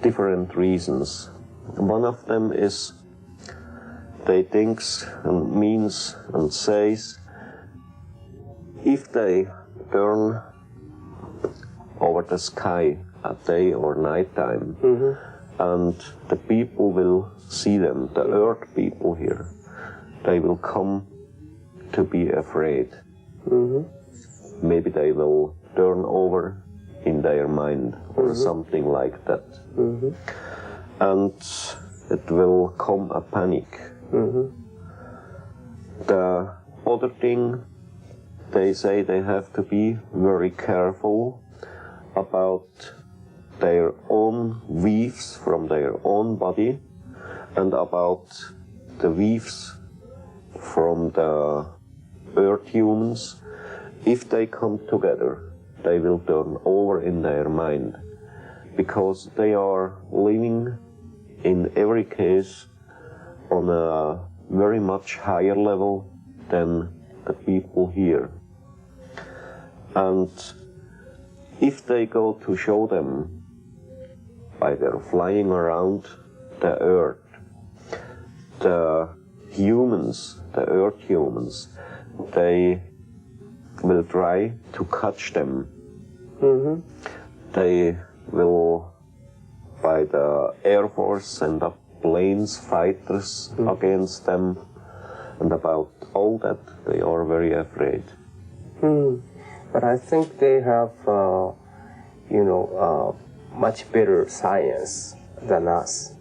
different reasons. One of them is they thinks and means and says if they turn over the sky at day or night time, and the people will see them, the earth people here, they will come to be afraid. Maybe they will turn over in their mind or something like that. And it will come a panic. The other thing, they say they have to be very careful about their own weaves from their own body and about the weaves from the earth humans. If they come together, they will turn over in their mind, because they are living in every case on a very much higher level than the people here. And if they go to show them by their flying around the earth, the humans, the earth humans, they will try to catch them. They will, by the Air Force, send up planes, fighters against them, and about all that they are very afraid. But I think they have, much better science than us,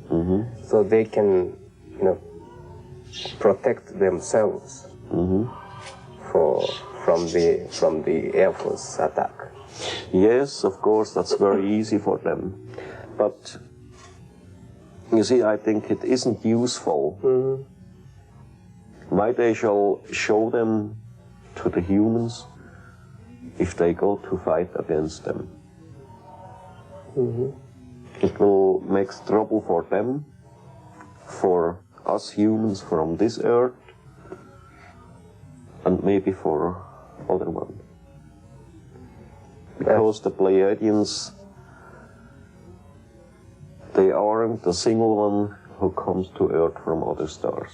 so they can, protect themselves from the Air Force attack. Yes, of course, that's very easy for them. But you see, I think it isn't useful. Why they shall show them to the humans if they go to fight against them? It will make trouble for them, for us humans from this earth, and maybe for other ones. Because the Pleiadians, they aren't a single one who comes to Earth from other stars.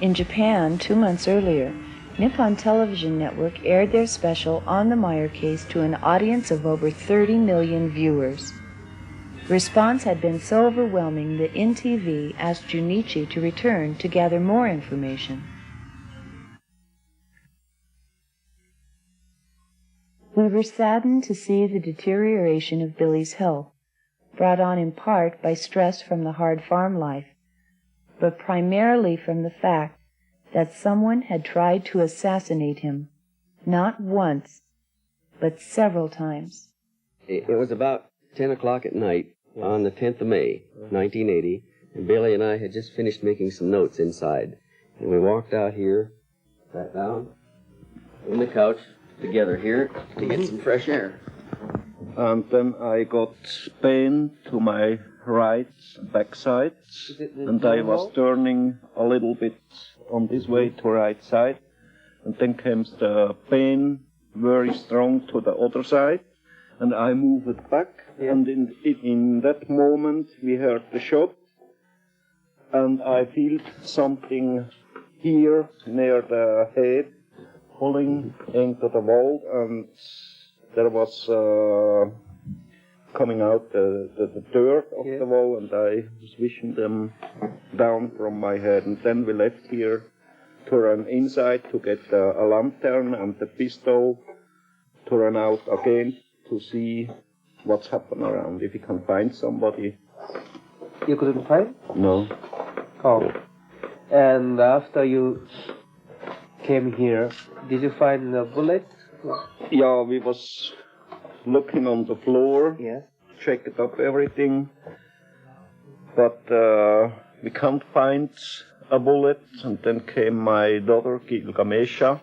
In Japan, 2 months earlier, Nippon Television Network aired their special on the Meier case to an audience of over 30 million viewers. Response had been so overwhelming that NTV asked Junichi to return to gather more information. We were saddened to see the deterioration of Billy's health, brought on in part by stress from the hard farm life, but primarily from the fact that someone had tried to assassinate him, not once, but several times. It was about 10 o'clock at night on the 10th of May, 1980, and Billy and I had just finished making some notes inside. And we walked out here, sat down on the couch together here to get some fresh air. And then I got pain to my right backside, and I was turning a little bit on this way to right side, and then came the pain very strong to the other side, and I moved it back, and in that moment we heard the shot, and I felt something here near the head pulling into the wall, and there was coming out the dirt of the wall, and I was wishing them down from my head. And then we left here to run inside to get a lantern and the pistol, to run out again to see what's happened around, if you can find somebody. You couldn't find? No. Oh. And after you came here, did you find a bullet? Yeah, we was looking on the floor, checked up everything, but we can't find a bullet. And then came my daughter, Gilgamesha,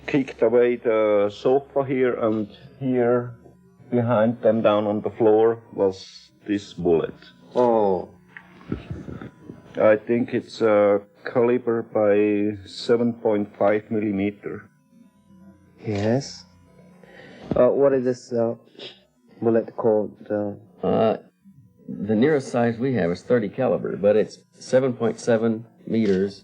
kicked away the sofa here, and here behind them down on the floor was this bullet. Oh. I think it's a caliber by 7.5 millimeter. Yes. What is this bullet called? The nearest size we have is 30 caliber, but it's 7.7 meters,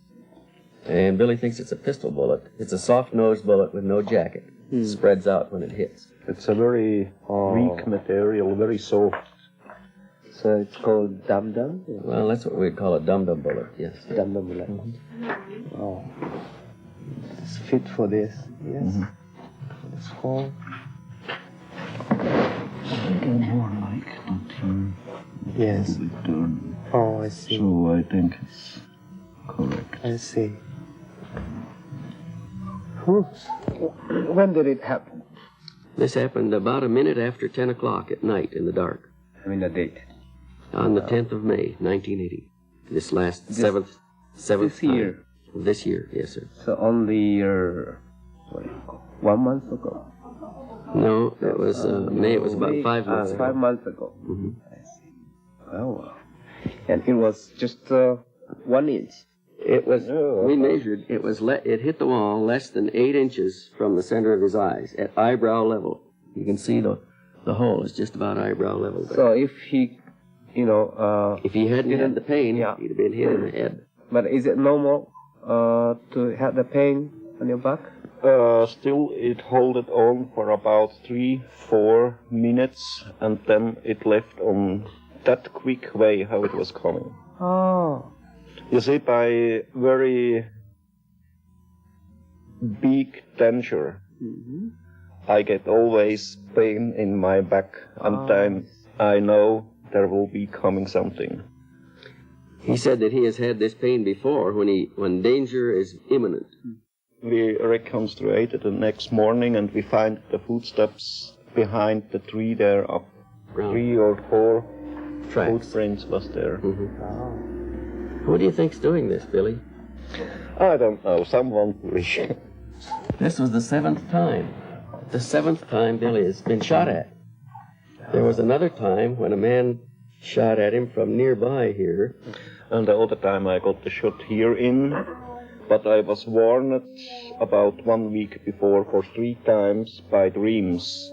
and Billy thinks it's a pistol bullet. It's a soft-nosed bullet with no jacket. It spreads out when it hits. It's a very weak material, very soft. So it's called dum-dum? Well, that's what we'd call a dum-dum bullet, yes. Dum-dum bullet. Oh. It's fit for this, yes. It's called... More like until yes. Turn. Oh, I see. So I think it's correct. I see. When did it happen? This happened about a minute after 10 o'clock at night in the dark. I mean the date. On the 10th of May, 1980. This last seventh this year? Time. This year, yes, sir. So only 1 month ago? No, it was May. It was about 5 months ago. 5 months ago. I see. Oh, and it was just 1 inch. It was. We measured. It was. It hit the wall less than 8 inches from the center of his eyes at eyebrow level. You can see the hole is just about eyebrow level there. So if he, if he hadn't had the pain, he'd have been hit in the head. But is it normal to have the pain on your back? Still, it held it on for about 3-4 minutes, and then it left on that quick way how it was coming. Oh. You see, by very big danger, I get always pain in my back, and then I know there will be coming something. He said that he has had this pain before when danger is imminent. We reconstructed the next morning, and we find the footsteps behind the tree there of 3 or 4 footprints was there. Who do you think's doing this, Billy? I don't know. Someone foolish. This was the 7th time. The 7th time Billy has been shot at. There was another time when a man shot at him from nearby here. And the other time I got the shot here in, but I was warned about 1 week before for 3 times by dreams.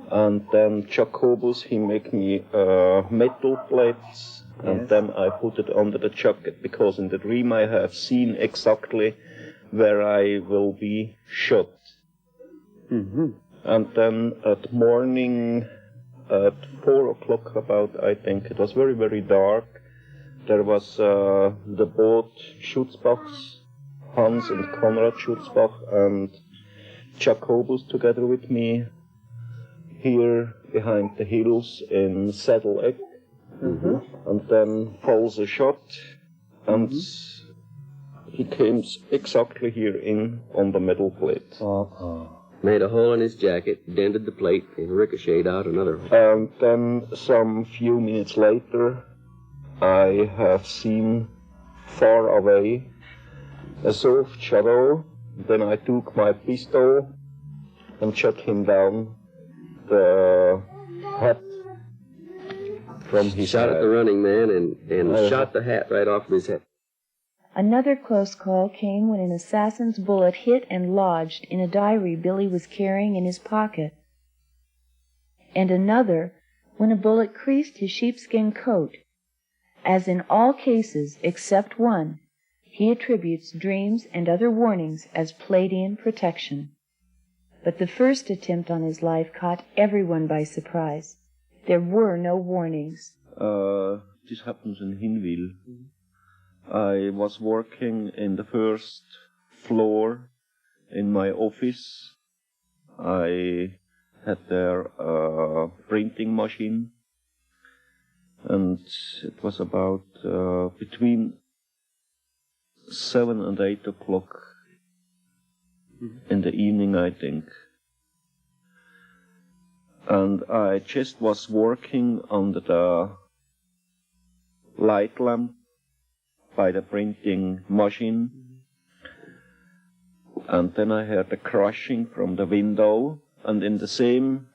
And then Jacobus, he make me metal plates, and then I put it under the jacket, because in the dream I have seen exactly where I will be shot. Mm-hmm. And then at morning, at 4 o'clock about, I think, it was very, very dark. There was the boat Schutzbachs, Hans and Konrad Schutzbach and Jacobus together with me here behind the hills in Saddle-Eck. Mm-hmm. And then falls a shot, and he came exactly here in on the metal plate. Made a hole in his jacket, dented the plate, and ricocheted out another one. And then some few minutes later, I have seen far away a soft shadow. Then I took my pistol and shot him down the hat from his Shot head. at the running man and shot the hat right off of his head. Another close call came when an assassin's bullet hit and lodged in a diary Billy was carrying in his pocket. And another when a bullet creased his sheepskin coat. As in all cases except one, he attributes dreams and other warnings as Pleiadian protection. But the first attempt on his life caught everyone by surprise. There were no warnings. This happens in Hinwil. I was working in the first floor in my office. I had there a printing machine, and it was about between 7 and 8 o'clock in the evening, I think. And I just was working under the light lamp by the printing machine. And then I heard a crashing from the window, and in the same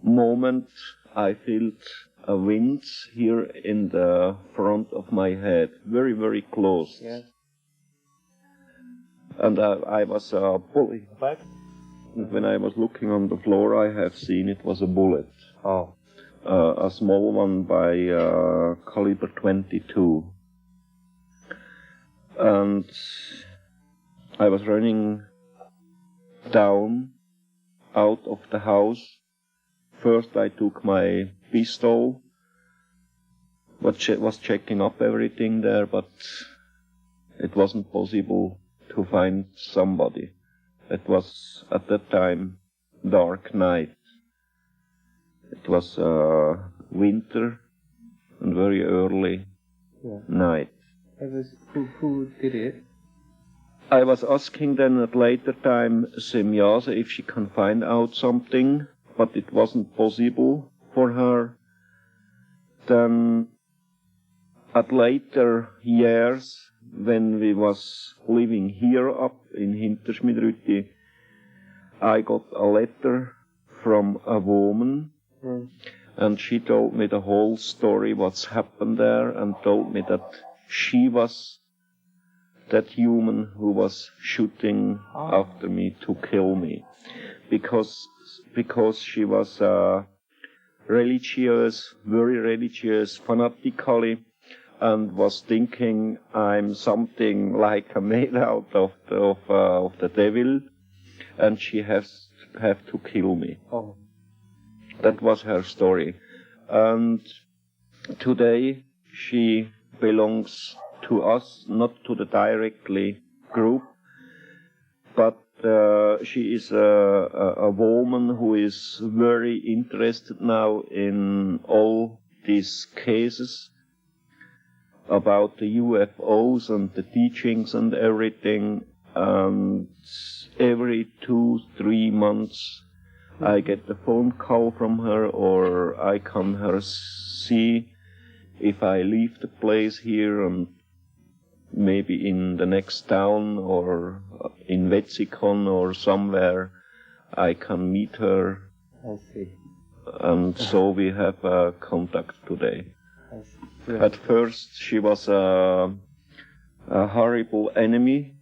moment I felt a wind here in the front of my head, very, very close. Yes. And I was pulling back. And when I was looking on the floor, I have seen it was a bullet. Oh. A small one by caliber 22. And I was running down out of the house. First I took my pistol, was checking up everything there, but it wasn't possible to find somebody. It was at that time dark night. It was winter and very early night. Who did it? I was asking then at later time Semjase if she can find out something, but it wasn't possible for her. Then at later years, when we was living here up in Hinterschmidrueti, I got a letter from a woman, and she told me the whole story, what's happened there, and told me that she was that human who was shooting after me to kill me, because she was religious, very religious, fanatically, and was thinking I'm something like made out of the devil, and she have to kill me. Oh. That was her story, and today she belongs to us, not to the directly group, but she is a woman who is very interested now in all these cases about the UFOs and the teachings and everything. And every 2-3 months I get a phone call from her, or I can her see if I leave the place here and maybe in the next town or in Wetzikon or somewhere I can meet her. I see. And so we have contact today. I see. At first she was a horrible enemy,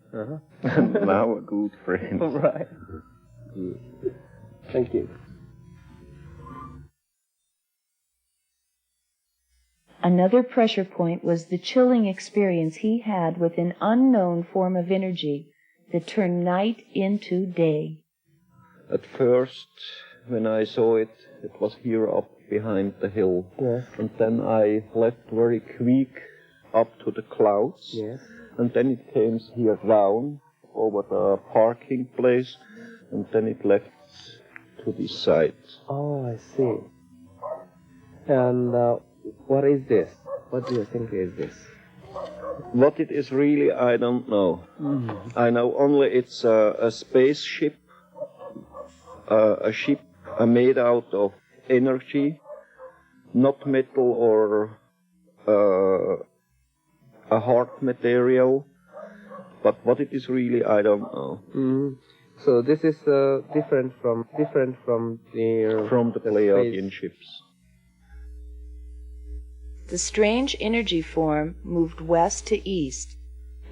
and now a good friend. Right. Thank you. Another pressure point was the chilling experience he had with an unknown form of energy that turned night into day. At first, when I saw it, it was here up behind the hill. Yes. And then I left very quick up to the clouds. Yes. And then it came here down over the parking place. And then it left to this side. Oh, I see. And what is this? What do you think is this? What it is really, I don't know. Mm-hmm. I know only it's a spaceship, a ship made out of energy, not metal or a hard material. But what it is really, I don't know. Mm-hmm. So this is different from the Pleiadian ships. The strange energy form moved west to east,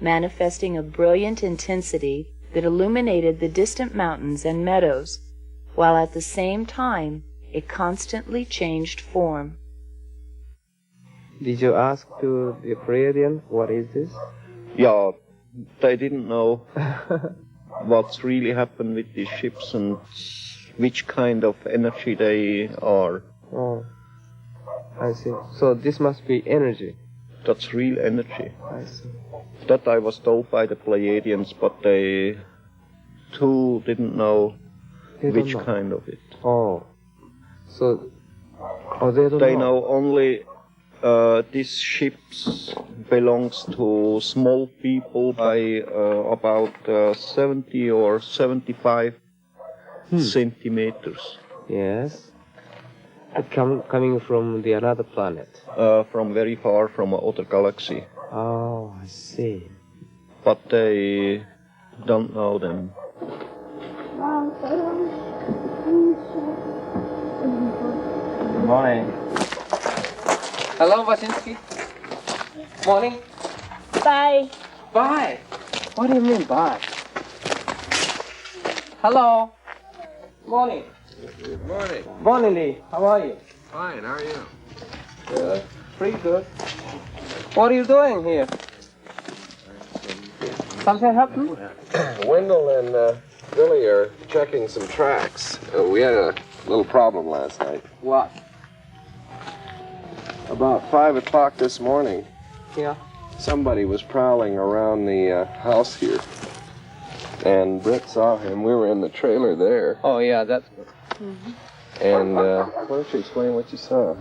manifesting a brilliant intensity that illuminated the distant mountains and meadows, while at the same time it constantly changed form. Did you ask to the Pleiadian, what is this? Yeah, they didn't know what's really happened with these ships and which kind of energy they are. Oh, I see. So this must be energy. That's real energy. I see. That I was told by the Pleiadians, but they too didn't know which kind of it. Oh, so they don't They know only these ships belongs to small people by about 70 or 75 centimeters. Yes. Coming from the another planet. From very far from another galaxy. Oh, I see. But they don't know them. Good morning. Hello, Wasinski. Morning. Bye. Bye. What do you mean bye? Hello. Morning. Good morning. Morning, Lee. How are you? Fine, how are you? Good. Pretty good. What are you doing here? Something happened? Wendelle and Billy are checking some tracks. We had a little problem last night. What? About 5 o'clock this morning, Yeah. somebody was prowling around the house here. And Brit saw him. We were in the trailer there. Oh, yeah, that's good. And why don't you explain what you saw,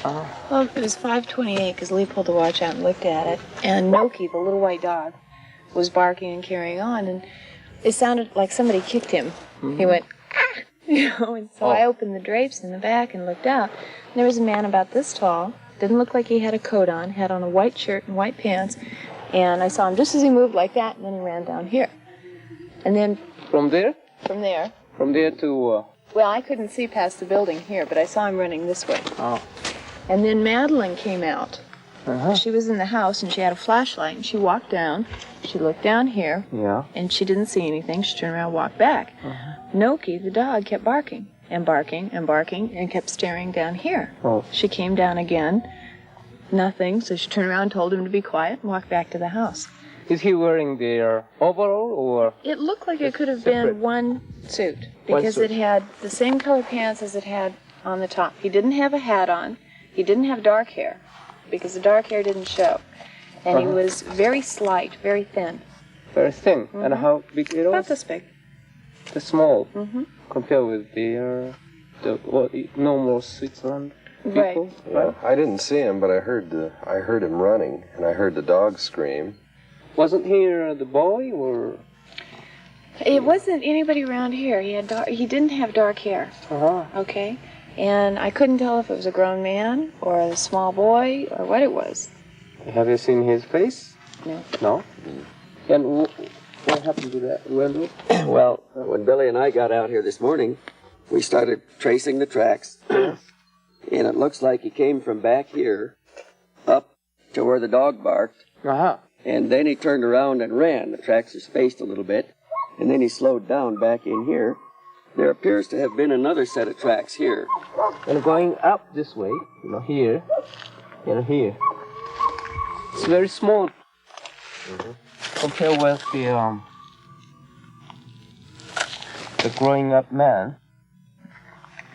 huh? Well, it was 5:28 because Lee pulled the watch out and looked at it, and Noki, the little white dog, was barking and carrying on, and it sounded like somebody kicked him. He went, ah! And so I opened the drapes in the back and looked out. And there was a man about this tall, didn't look like he had a coat on, had on a white shirt and white pants, and I saw him just as he moved like that, and then he ran down here. And then From there? from there, To, well, I couldn't see past the building here, but I saw him running this way. oh. And then Madeline came out. Uh-huh. She was in the house, and she had a flashlight, and she walked down. She looked down here, Yeah. and she didn't see anything. She turned around and walked back. Noki, the dog, kept barking and barking and barking and kept staring down here. Oh. She came down again, nothing, so she turned around and told him to be quiet and walked back to the house. Is he wearing their overall or? It looked like it It's could have separate. been one suit One because suit. it had the same color pants as it had on the top. He didn't have a hat on. He didn't have dark hair because the dark hair didn't show. And he was very slight, very thin. Very thin. And how big it About was? this big. The small. Mm-hmm. Compared with the normal Switzerland Right. people. Well, I didn't see him, but I heard him running, and I heard the dog scream. Wasn't he the boy or? It wasn't anybody around here. He didn't have dark hair. Uh-huh. Okay? And I couldn't tell if it was a grown man or a small boy or what it was. Have you seen his face? No. No? And what happened to that, Wendelle? Well, when Billy and I got out here this morning, we started tracing the tracks. And it looks like he came from back here up to where the dog barked. Uh-huh. And then he turned around and ran. The tracks are spaced a little bit. And then he slowed down back in here. There appears to have been another set of tracks here. And going up this way, here, here. It's very small compared with the growing up man.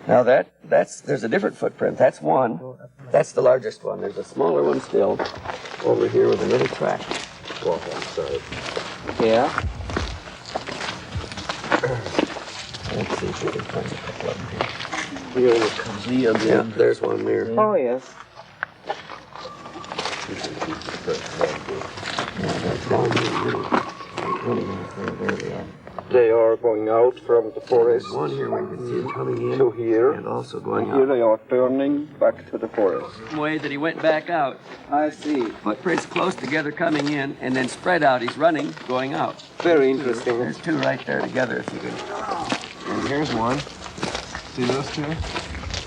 Now there's a different footprint. That's one. That's the largest one. There's a smaller one still over here with another track. Walk outside. Yeah. Let's see if we can find a couple of them here. Here comes yeah, there's one there. Oh, yes. They are going out from the forest. One here we can see it coming in to here, and also going here out. They are turning back to the forest. Way that he went back out. I see. Footprints close together coming in and then spread out. He's running, going out. Very interesting. There's two right there together if you can. And here's one. See those two?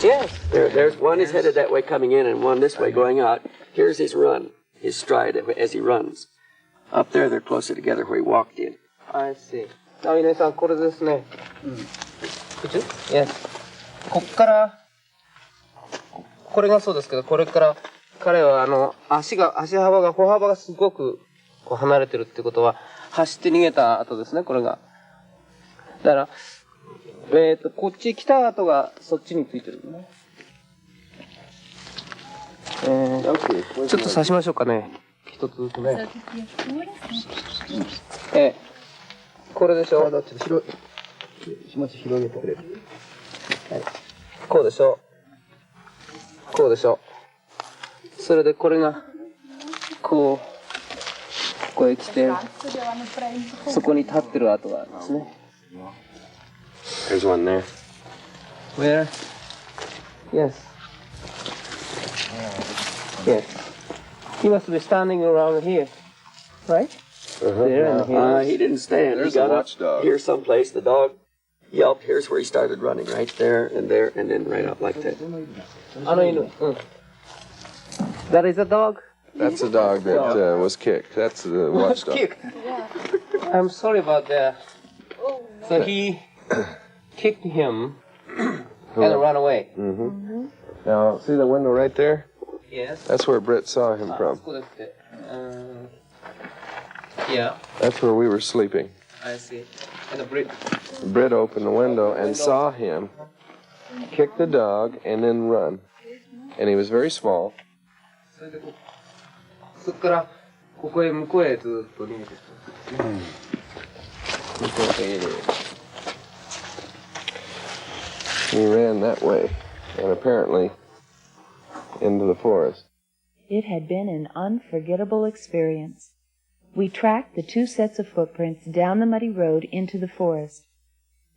Yes. There's one is headed that way coming in and one this way going out. Here's his run, his stride as he runs. Up there they're closer together where he walked in. I see. あ、皆さんこれですね。Yes. こっからこれがそうですけど、これから彼は足幅が歩幅がすごくこう離れてるってことは走って逃げた後ですね。これが。だからこっち来た後がそっちについてるね。ちょっと刺しましょうかね。一つずつね。これでしょ。ちょっと広げてくれる。はい。こうでしょ。こうでしょ。それでこれがここへ来てそこに立ってる跡があるんですね。There's one there. Where? Yes. Yes. He must be standing around here, right? There and here. He didn't stand. There's he got a watchdog. Up here someplace. The dog yelped. Here's where he started running, right there, and then right up like that. That is a dog? That's a dog that was kicked. That's the watchdog. Kicked. I'm sorry about that. So he kicked him and ran away. Mm-hmm. Now, see the window right there? Yes. That's where Brit saw him from. Yeah. That's where we were sleeping. I see. And Brit opened the window and saw him kick the dog and then run. And he was very small. He ran that way, and apparently into the forest. It had been an unforgettable experience. We tracked the two sets of footprints down the muddy road into the forest.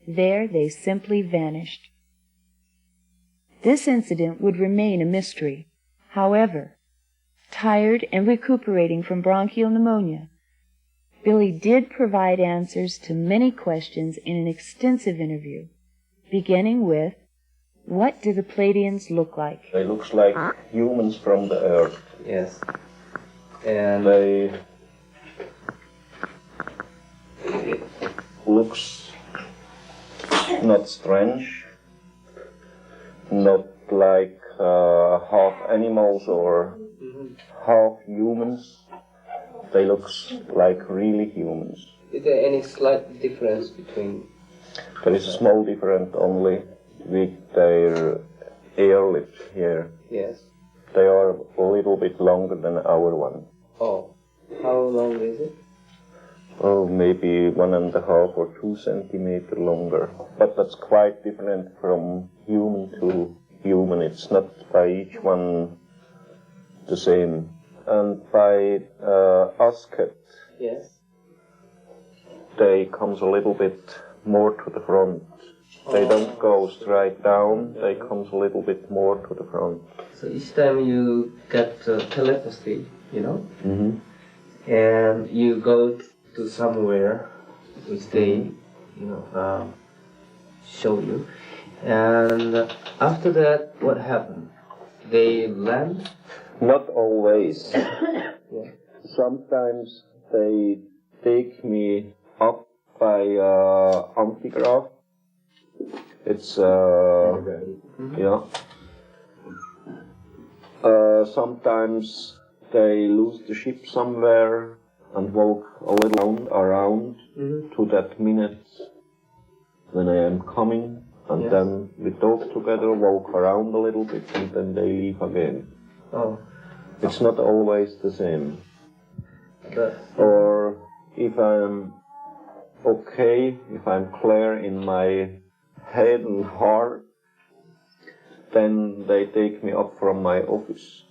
There they simply vanished. This incident would remain a mystery. However, tired and recuperating from bronchial pneumonia, Billy did provide answers to many questions in an extensive interview, beginning with, what do the Pleiadians look like? They look like humans from the Earth. Yes. And they looks not strange, not like half animals or half humans. They look like really humans. Is there any slight difference between? There is a small difference only with their ear lips here. Yes. They are a little bit longer than our one. Oh, how long is it? Oh, maybe 1.5 or 2 centimeters longer. But that's quite different from human to human. It's not by each one the same. And by Asket, yes, they comes a little bit more to the front. They don't go straight down, they comes a little bit more to the front. So each time you get telepathy, you know, and you go to somewhere which they, show you, and after that, what happened? They land? Not always. Yeah. Sometimes they take me up by antigraph. It's sometimes they lose the ship somewhere and walk a little around to that minute when I am coming, and then we talk together, walk around a little bit, and then they leave again. Oh. It's not always the same. Or if I'm okay, if I'm clear in my head and heart, then they take me up from my office.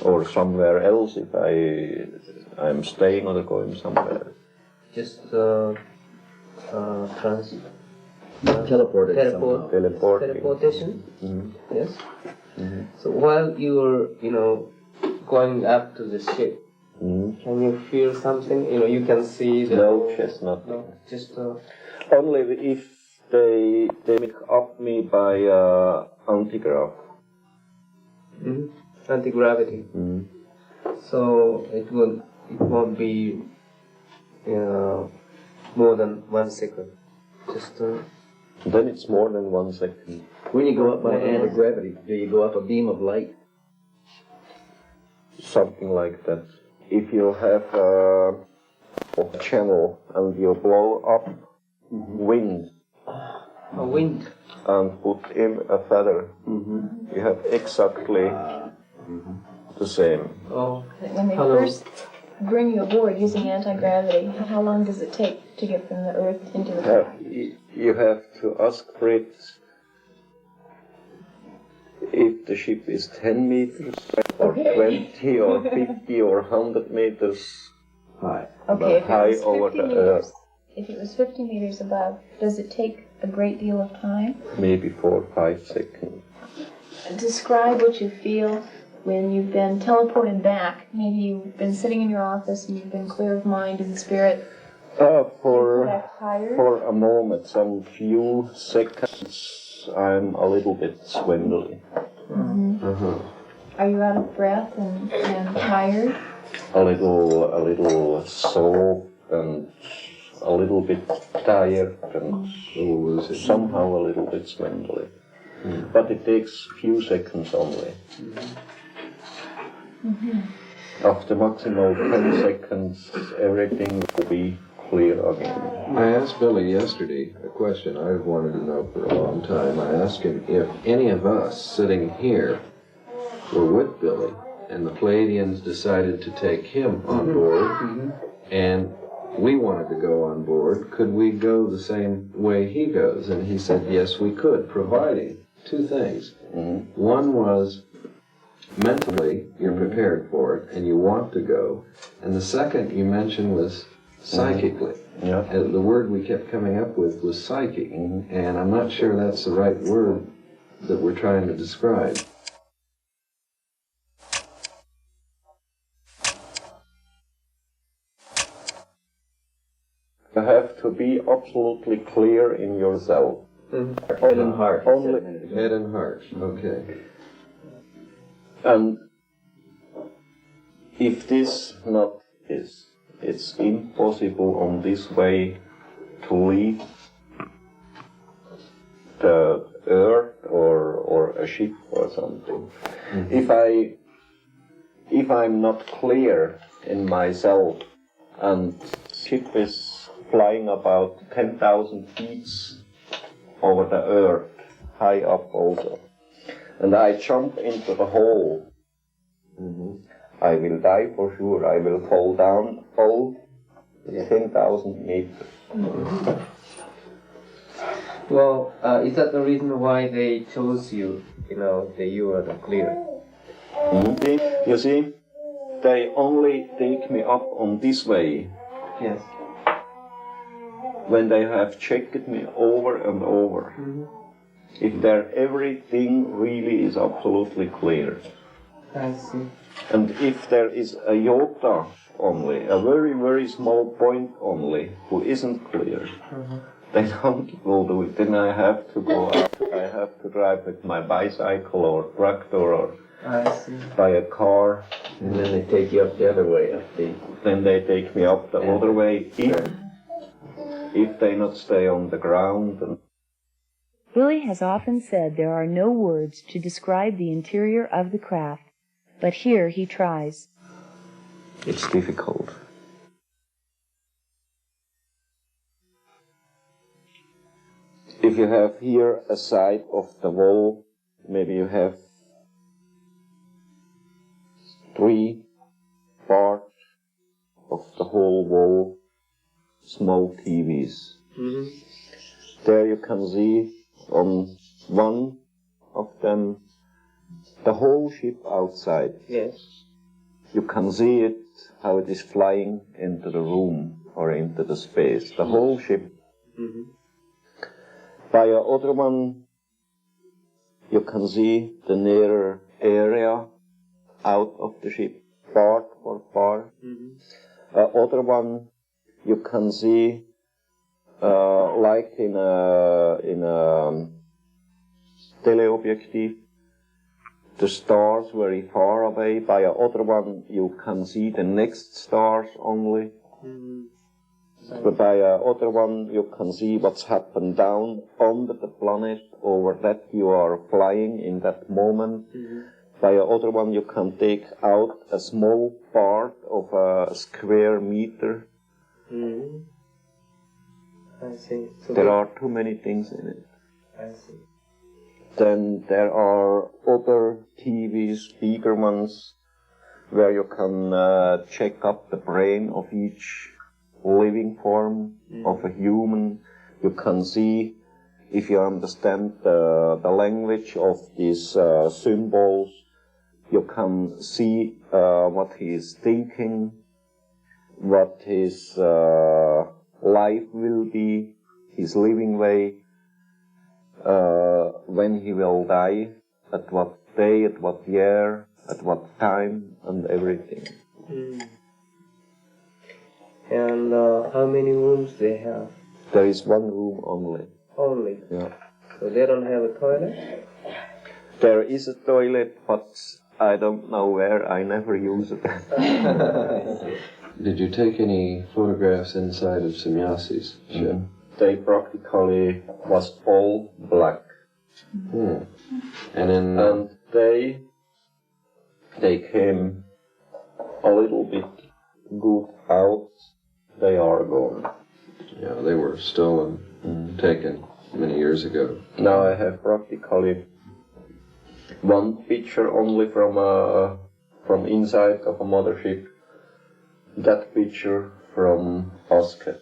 Or somewhere else if I'm staying or going somewhere. Just teleportation. Yes. So while you were, going up to the ship, can you feel something? You can see the... No, just not. No, just... Only if they make up me by anti-grav. Anti-gravity. So it won't be more than 1 second. Just then it's more than 1 second. When you go up by anti-gravity, do you go up a beam of light? Something like that. If you have a channel and you blow up wind, a wind, and put in a feather, you have exactly the same. Oh. When they first bring you aboard using anti-gravity, how long does it take to get from the Earth into the sky? You have to ask Brit if the ship is 10 meters or 20 or 50 or 100 meters high, high over the Earth. If it was 50 meters above, does it take a great deal of time? Maybe 4 or 5 seconds. Describe what you feel when you've been teleported back. Maybe you've been sitting in your office and you've been clear of mind and spirit. For a moment, some few seconds, I'm a little bit swindly. Are you out of breath and tired? A little sore and a little bit tired and somehow a little bit swindly. But it takes few seconds only. After maximal 10 seconds, everything will be clear again. I asked Billy yesterday a question I've wanted to know for a long time. I asked him if any of us sitting here were with Billy and the Pleiadians decided to take him on board and we wanted to go on board, could we go the same way he goes? And he said, yes, we could, providing two things. One was mentally you're prepared for it and you want to go. And the second you mentioned was psychically. The word we kept coming up with was psychic. And I'm not sure that's the right word that we're trying to describe. You have to be absolutely clear in yourself. Head and heart. Only head and heart. Okay. And if this not is, it's impossible on this way to leave the Earth or a ship or something. If I'm not clear in myself and ship is flying about 10,000 feet over the Earth, high up also, and I jump into the hole, I will die for sure. I will fall down all 10,000 meters. Well, is that the reason why they chose you? That you are the clear. You see, they only take me up on this way. Yes. When they have checked me over and over. If everything really is absolutely clear. I see. And if there is a iota only, a very, very small point only, who isn't clear, they don't will do it. Then I have to go out. I have to drive with my bicycle or tractor or by a car. And then they take you up the other way. Then they take me up the other way. If they not stay on the ground. Billy has often said there are no words to describe the interior of the craft, but here he tries. It's difficult. If you have here a side of the wall, maybe you have 3 parts of the whole wall, small TVs. There you can see on one of them the whole ship outside. Yes. You can see it, how it is flying into the room or into the space, the whole ship. By the other one, you can see the nearer area out of the ship, part for part. Other one, you can see like in a teleobjective, the stars very far away. By the other one, you can see the next stars only. But by the other one, you can see what's happened down under the planet, over that you are flying in that moment. By the other one, you can take out a small part of a square meter. I see. So there are too many things in it. I see. Then there are other TVs, bigger ones, where you can check up the brain of each living form of a human. You can see, if you understand the language of these symbols, you can see what he is thinking, what his life will be, his living way, when he will die, at what day, at what year, at what time, and everything. And how many rooms they have? There is one room only. Only? Yeah. So they don't have a toilet? There is a toilet, but I don't know where. I never use it. Did you take any photographs inside of Semjase's ship? They practically was all black. And they came a little bit good out. They are gone. Yeah, they were stolen and taken many years ago. Now I have practically one picture only from inside of a mothership. That picture from Oscar.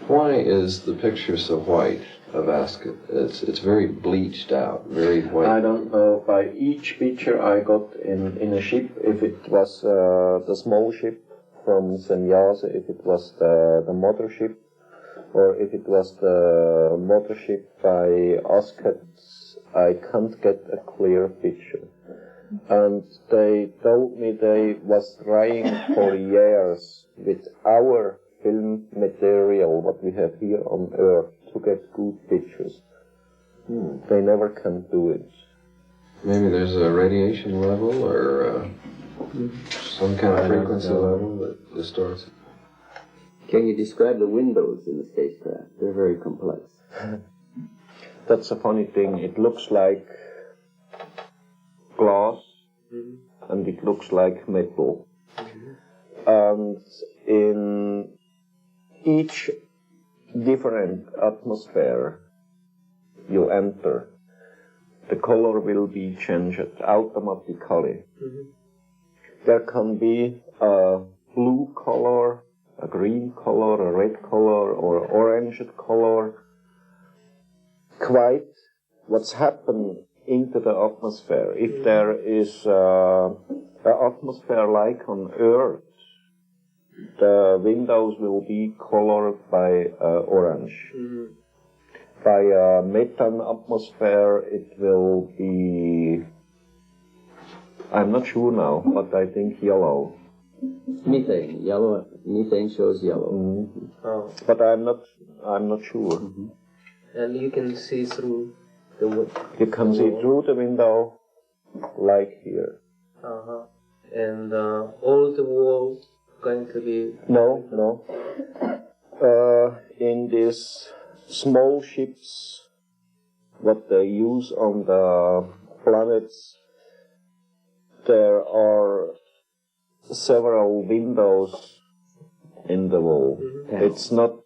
Why is the picture so white of Ascot? It's very bleached out, very white. I don't know. By each picture I got in a ship, if it was the small ship from Semjase, if it was the mothership, or if it was the mothership by Ascot, I can't get a clear picture. And they told me they was trying for years with our film material, what we have here on Earth, to get good pictures. They never can do it. Maybe there's a radiation level or some kind of frequency level that distorts it. Can you describe the windows in the spacecraft? They're very complex. That's a funny thing. It looks like glass and it looks like metal. And in each different atmosphere you enter, the color will be changed automatically. There can be a blue color, a green color, a red color, or orange color. Quite what's happened into the atmosphere. If there is an atmosphere like on Earth, the windows will be colored by orange. By a methane atmosphere, it will be, I'm not sure now, but I think yellow. Methane, yellow. Methane shows yellow. Oh. But I'm not sure. And you can see through the window. You can see through the window, like here. And all the wall going to be... No. In this small ships, what they use on the planets. There are several windows in the wall. It's not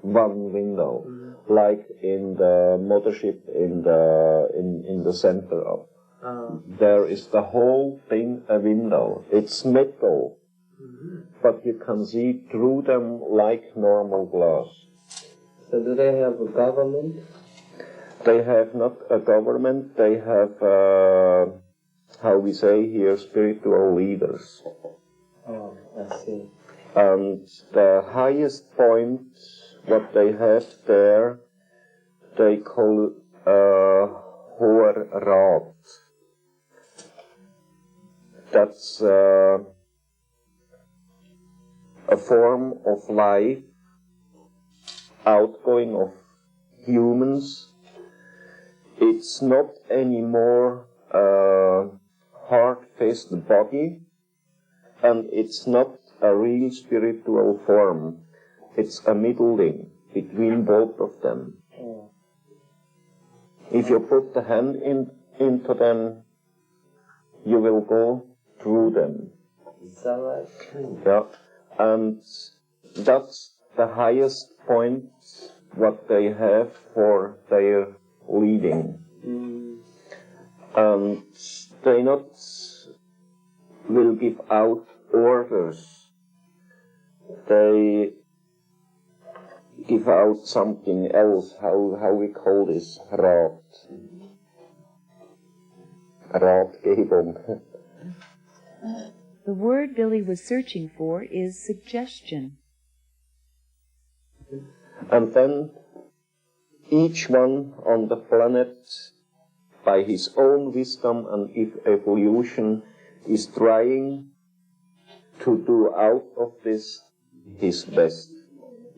one window, like in the mothership in the center of. There is the whole thing a window. It's metal, but you can see through them like normal glass. So do they have a government? They have not a government. They have, how we say here, spiritual leaders. Oh, I see. And the highest point, what they have there, they call Hoher Rat. That's a form of life, outgoing of humans. It's not anymore a hard-faced body, and it's not a real spiritual form. It's a middling between both of them. If you put the hand into them, you will go through them. Is that right? Yeah, and that's the highest point what they have for their leading. And they not will give out orders. They give out something else, how we call this, Ratgebung. The word Billy was searching for is suggestion. And then each one on the planet, by his own wisdom and evolution, is trying to do out of this his best.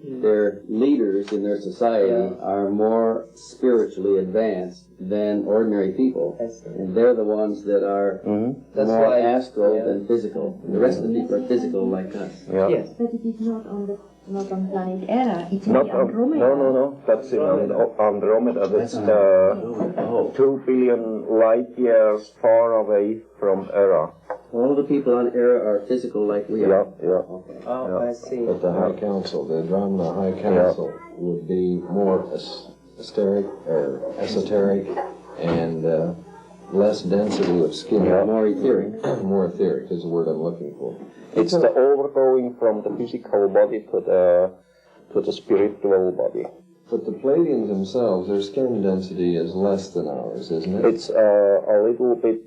Their leaders in their society are more spiritually advanced than ordinary people, and they're the ones that are more astral than physical. The rest of the people are physical like us. Yes. But it is not on planet Era. It's Not in Andromeda. No. That's in Andromeda. That's 2 billion light years far away from Era. All the people on Era are physical like we are. Okay. Oh, I see. But the High Council, the Andromeda High Council, would be more esoteric and less density of skin. More etheric. More etheric is the word I'm looking for. It's the overgoing from the physical body to the spiritual body. But the Pleiadians themselves, their skin density is less than ours, isn't it? It's a little bit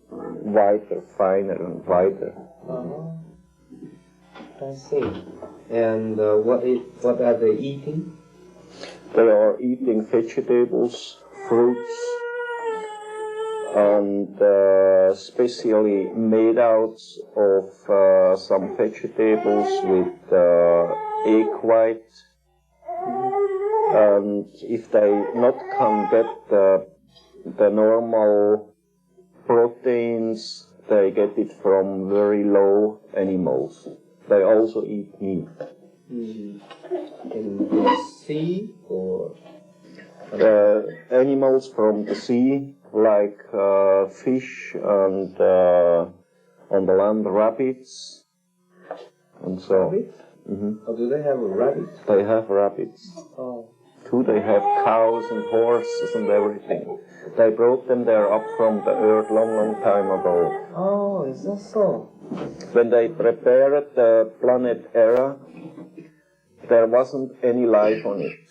whiter, finer and whiter. I see. And what are they eating? They are eating vegetables, fruits, and specially made out of some vegetables with egg white. And if they not can get the normal proteins, they get it from very low animals. They also eat meat. In the sea or? Animals from the sea, like fish and on the land rabbits, and so. Rabbits? Oh, do they have rabbits? They have rabbits. Oh. Too, they have cows and horses and everything. They brought them there up from the earth long time ago. Oh, is that so? When they prepared the planet Era, there wasn't any life on it.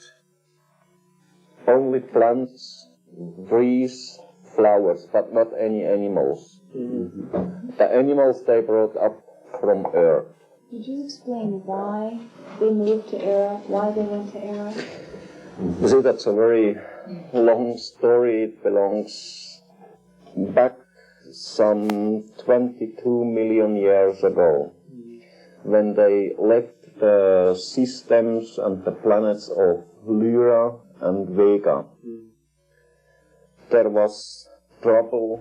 Only plants, trees, flowers, but not any animals. The animals they brought up from Earth. Could you explain why they moved to Era, why they went to Era? You see, that's a very long story. It belongs back some 22 million years ago, when they left the systems and the planets of Lyra and Vega. There was trouble,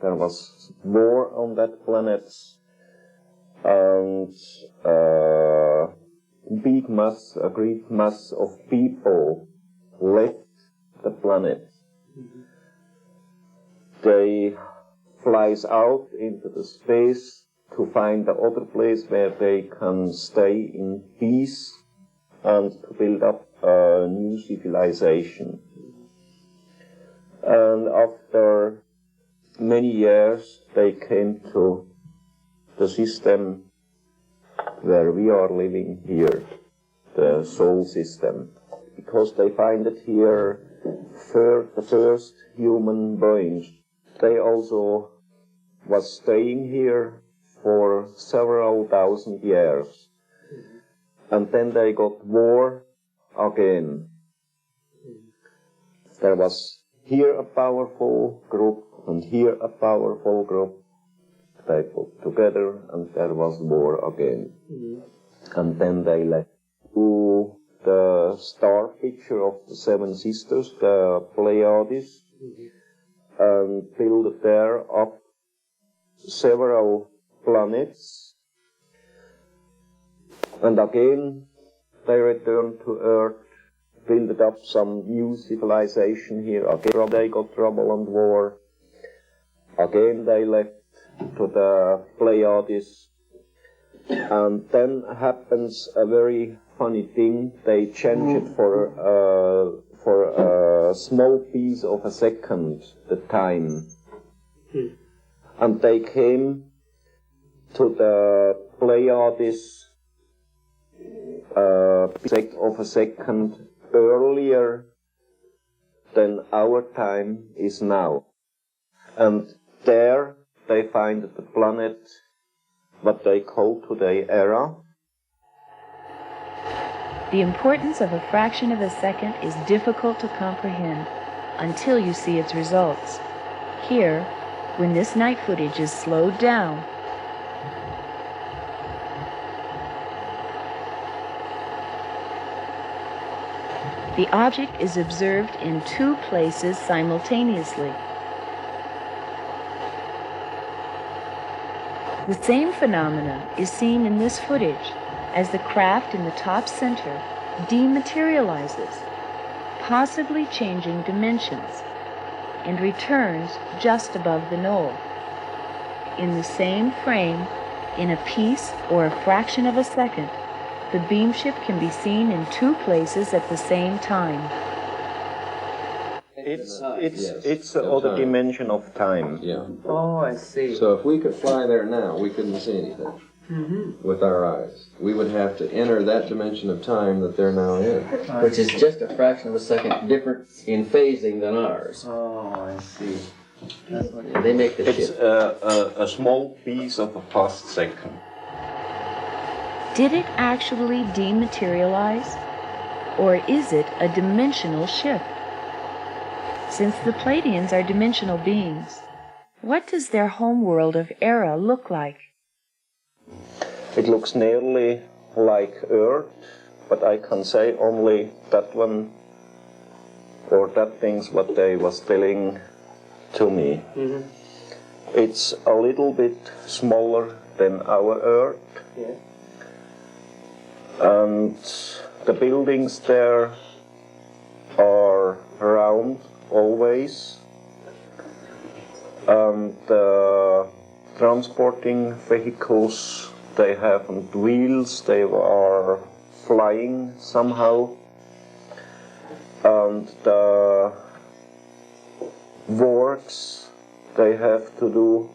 there was war on that planet, and big mass, a great mass of people left the planet. They flies out into the space to find the other place where they can stay in peace and to build up a new civilization. And after many years, they came to the system where we are living here, the soul system, because they find it here the first human beings. They also was staying here for several thousand years, and then they got war again. There was here a powerful group and here a powerful group. They put together and there was war again. And then they left to the star picture of the seven sisters, the Pleiadians, and built there up several planets. And again they returned to Earth, built up some new civilization here. Again they got trouble and war. Again they left to the Pleiadians. And then happens a very funny thing. They change it for a small piece of a second, the time. And they came to the Pleiadians of a second earlier than our time is now. And there they find the planet, what they call today Era. The importance of a fraction of a second is difficult to comprehend until you see its results. Here, when this night footage is slowed down, the object is observed in two places simultaneously. The same phenomena is seen in this footage as the craft in the top center dematerializes, possibly changing dimensions, and returns just above the knoll. In the same frame, in a piece or a fraction of a second, the beamship can be seen in two places at the same time. It's the other dimension of time. Yeah. Oh, I see. So if we could fly there now, we couldn't see anything with our eyes. We would have to enter that dimension of time that they're now in. Which is just a fraction of a second different in phasing than ours. Oh, I see. That's what And they make the It's shift. a small piece of a past second. Did it actually dematerialize? Or is it a dimensional shift? Since the Pleiadians are dimensional beings, what does their homeworld of Era look like? It looks nearly like Earth, but I can say only that one or that thing's what they was telling to me. It's a little bit smaller than our Earth. Yeah. And the buildings there are round always, and the transporting vehicles, they have wheels, they are flying somehow, and the works they have to do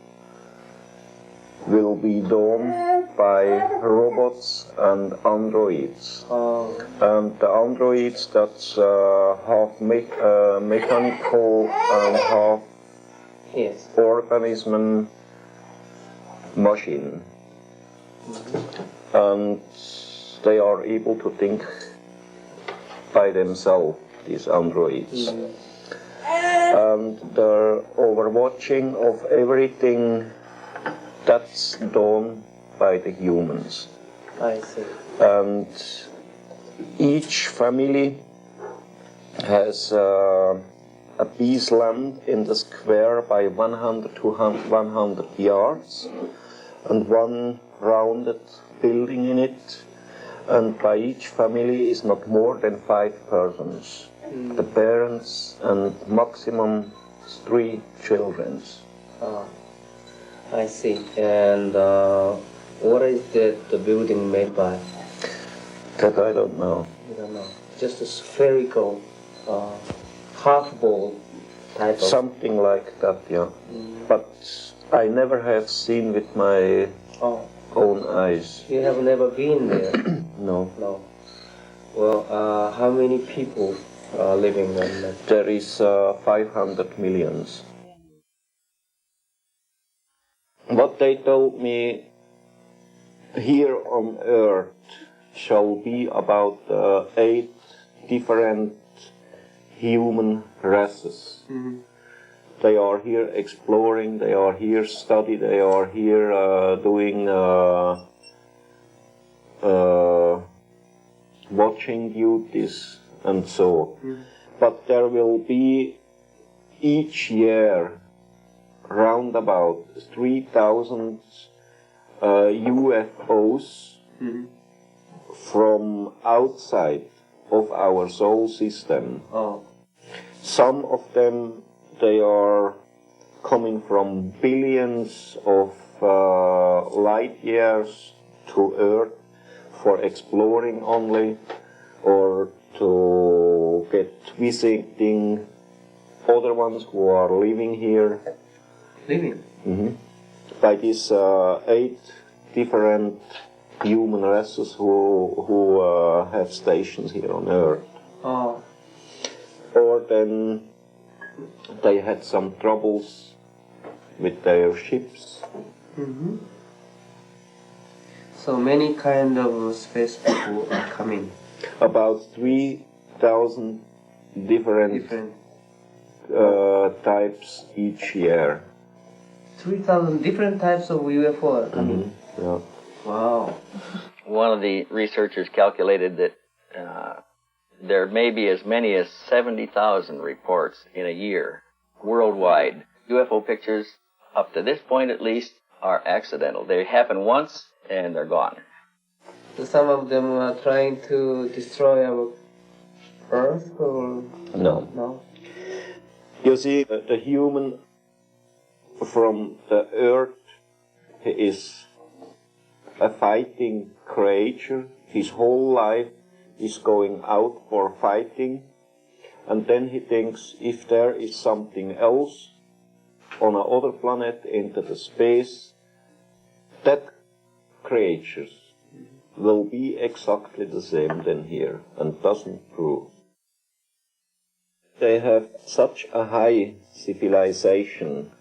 will be done by robots and androids. And the androids, that's half mechanical and half organism machine. And they are able to think by themselves, these androids. And the overwatching of everything, that's done by the humans. I see. And each family has a piece land in the square by 100 to 100 yards and one rounded building in it. And by each family is not more than 5 persons. The parents and maximum 3 children. I see. And what is the building made by? That I don't know. You don't know. Just a spherical, half-ball type of... Something like that, yeah. But I never have seen with my own eyes. You have never been there? No. No. Well, how many people are living in that? There is 500 millions. What they told me here on Earth shall be about 8 different human races. They are here exploring, they are here studying, they are here doing watching duties and so on. But there will be each year round about 3,000 UFOs from outside of our solar system. Some of them, they are coming from billions of light years to Earth for exploring only, or to get visiting other ones who are living here. Living? By these 8 different human races who have stations here on Earth. Or then they had some troubles with their ships. So many kind of space people are coming. About 3,000 different types each year. 3,000 different types of UFO are coming. Yeah. Wow. One of the researchers calculated that there may be as many as 70,000 reports in a year worldwide. UFO pictures, up to this point at least, are accidental. They happen once and they're gone. So some of them are trying to destroy our Earth, or no? No. You see, the human from the Earth, he is a fighting creature. His whole life is going out for fighting, and then he thinks if there is something else on another planet into the space, that creatures will be exactly the same than here, and doesn't prove. They have such a high civilization,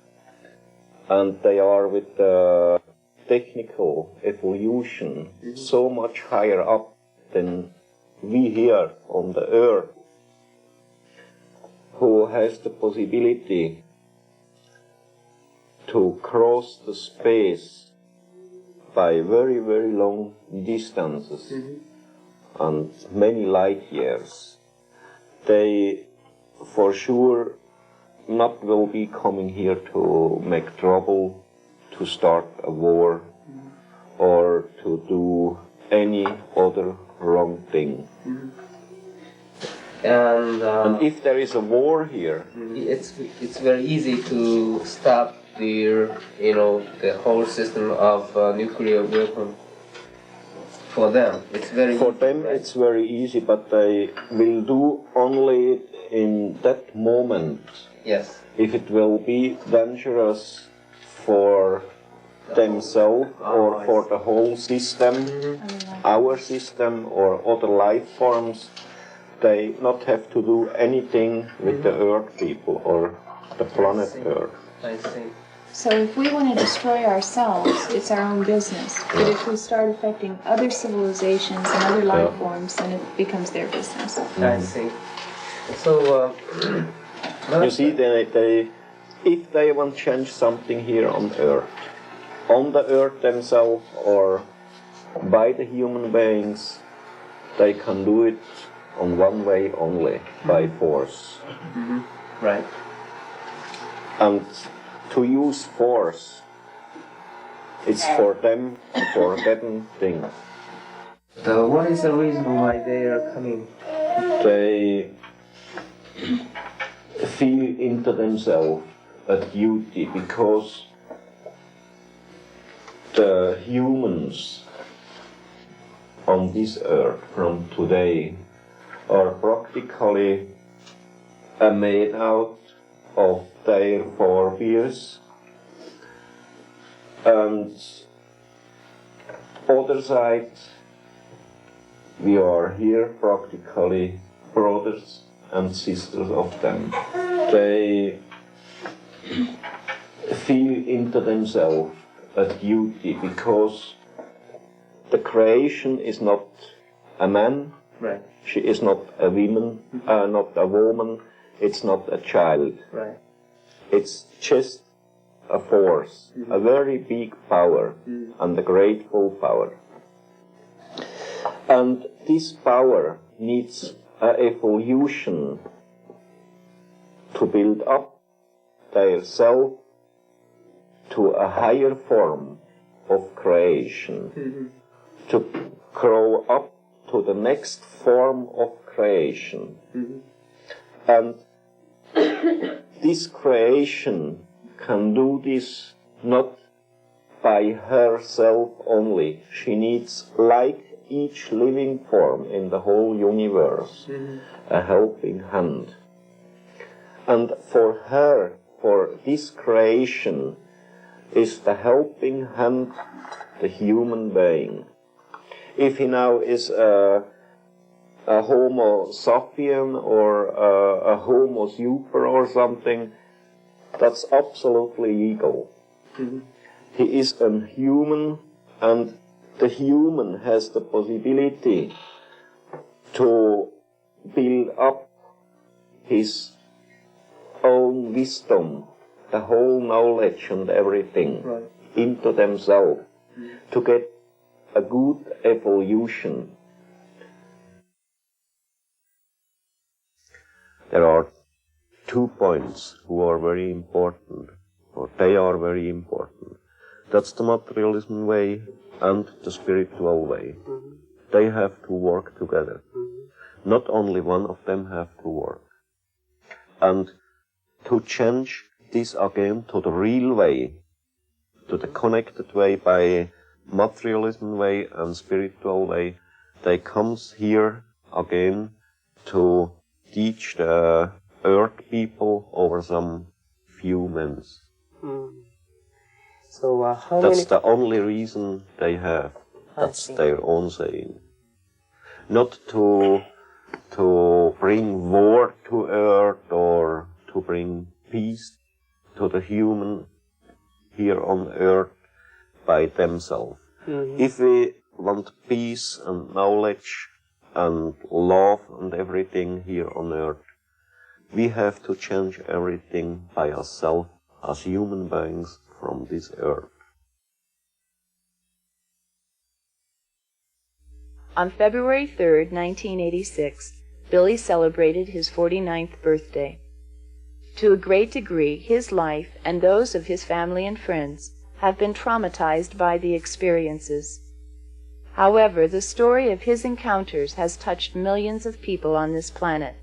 and they are with the technical evolution so much higher up than we here on the Earth, who has the possibility to cross the space by very, very long distances and many light years. They for sure not will be coming here to make trouble, to start a war, or to do any other wrong thing. And if there is a war here, it's very easy to stop the whole system of nuclear weapon. For them, it's very for them it's very easy, but they will do only in that moment. Yes. If it will be dangerous for themselves or for the whole system, our system or other life forms, they not have to do anything with the Earth people or the planet Earth. I see. So if we want to destroy ourselves, it's our own business. But if we start affecting other civilizations and other life forms, then it becomes their business. I see. So, you see, if they want to change something here on the Earth themselves or by the human beings, they can do it on one way only, by force. Right. And to use force, it's for them a forbidden thing. what is the reason why they are coming? They feel into themselves a duty, because the humans on this earth from today are practically made out of their forebears, and other side, we are here practically brothers and sisters of them. They feel into themselves a duty, because the creation is not a man, right. She is not a woman, not a woman, it's not a child. Right. It's just a force, a very big power, and a grateful power. And this power needs an evolution to build up their self to a higher form of creation, to grow up to the next form of creation. And this creation can do this not by herself only. She needs, like each living form in the whole universe, a helping hand. And for her, for this creation, is the helping hand the human being. If he now is a Homo sapien or a Homo super or something, that's absolutely equal. He is a human, and the human has the possibility to build up his own wisdom, the whole knowledge and everything, into themselves, to get a good evolution. There are 2 points who are very important, or they are very important. That's the materialism way and the spiritual way. They have to work together. Not only one of them have to work. And to change this again to the real way, to the connected way by materialism way and spiritual way, they comes here again to teach the earth people over some few months. So how That's many... the only reason they have. That's their own saying. Not to bring war to earth or to bring peace to the human here on earth by themselves. If we want peace and knowledge and love and everything here on earth, we have to change everything by ourselves as human beings from this earth. On February 3rd, 1986, Billy celebrated his 49th birthday. To a great degree, his life and those of his family and friends have been traumatized by the experiences. However, the story of his encounters has touched millions of people on this planet,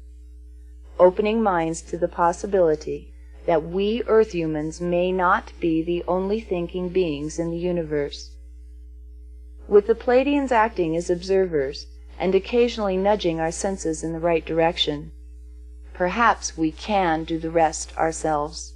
opening minds to the possibility that we Earth humans may not be the only thinking beings in the universe. With the Pleiadians acting as observers and occasionally nudging our senses in the right direction, perhaps we can do the rest ourselves.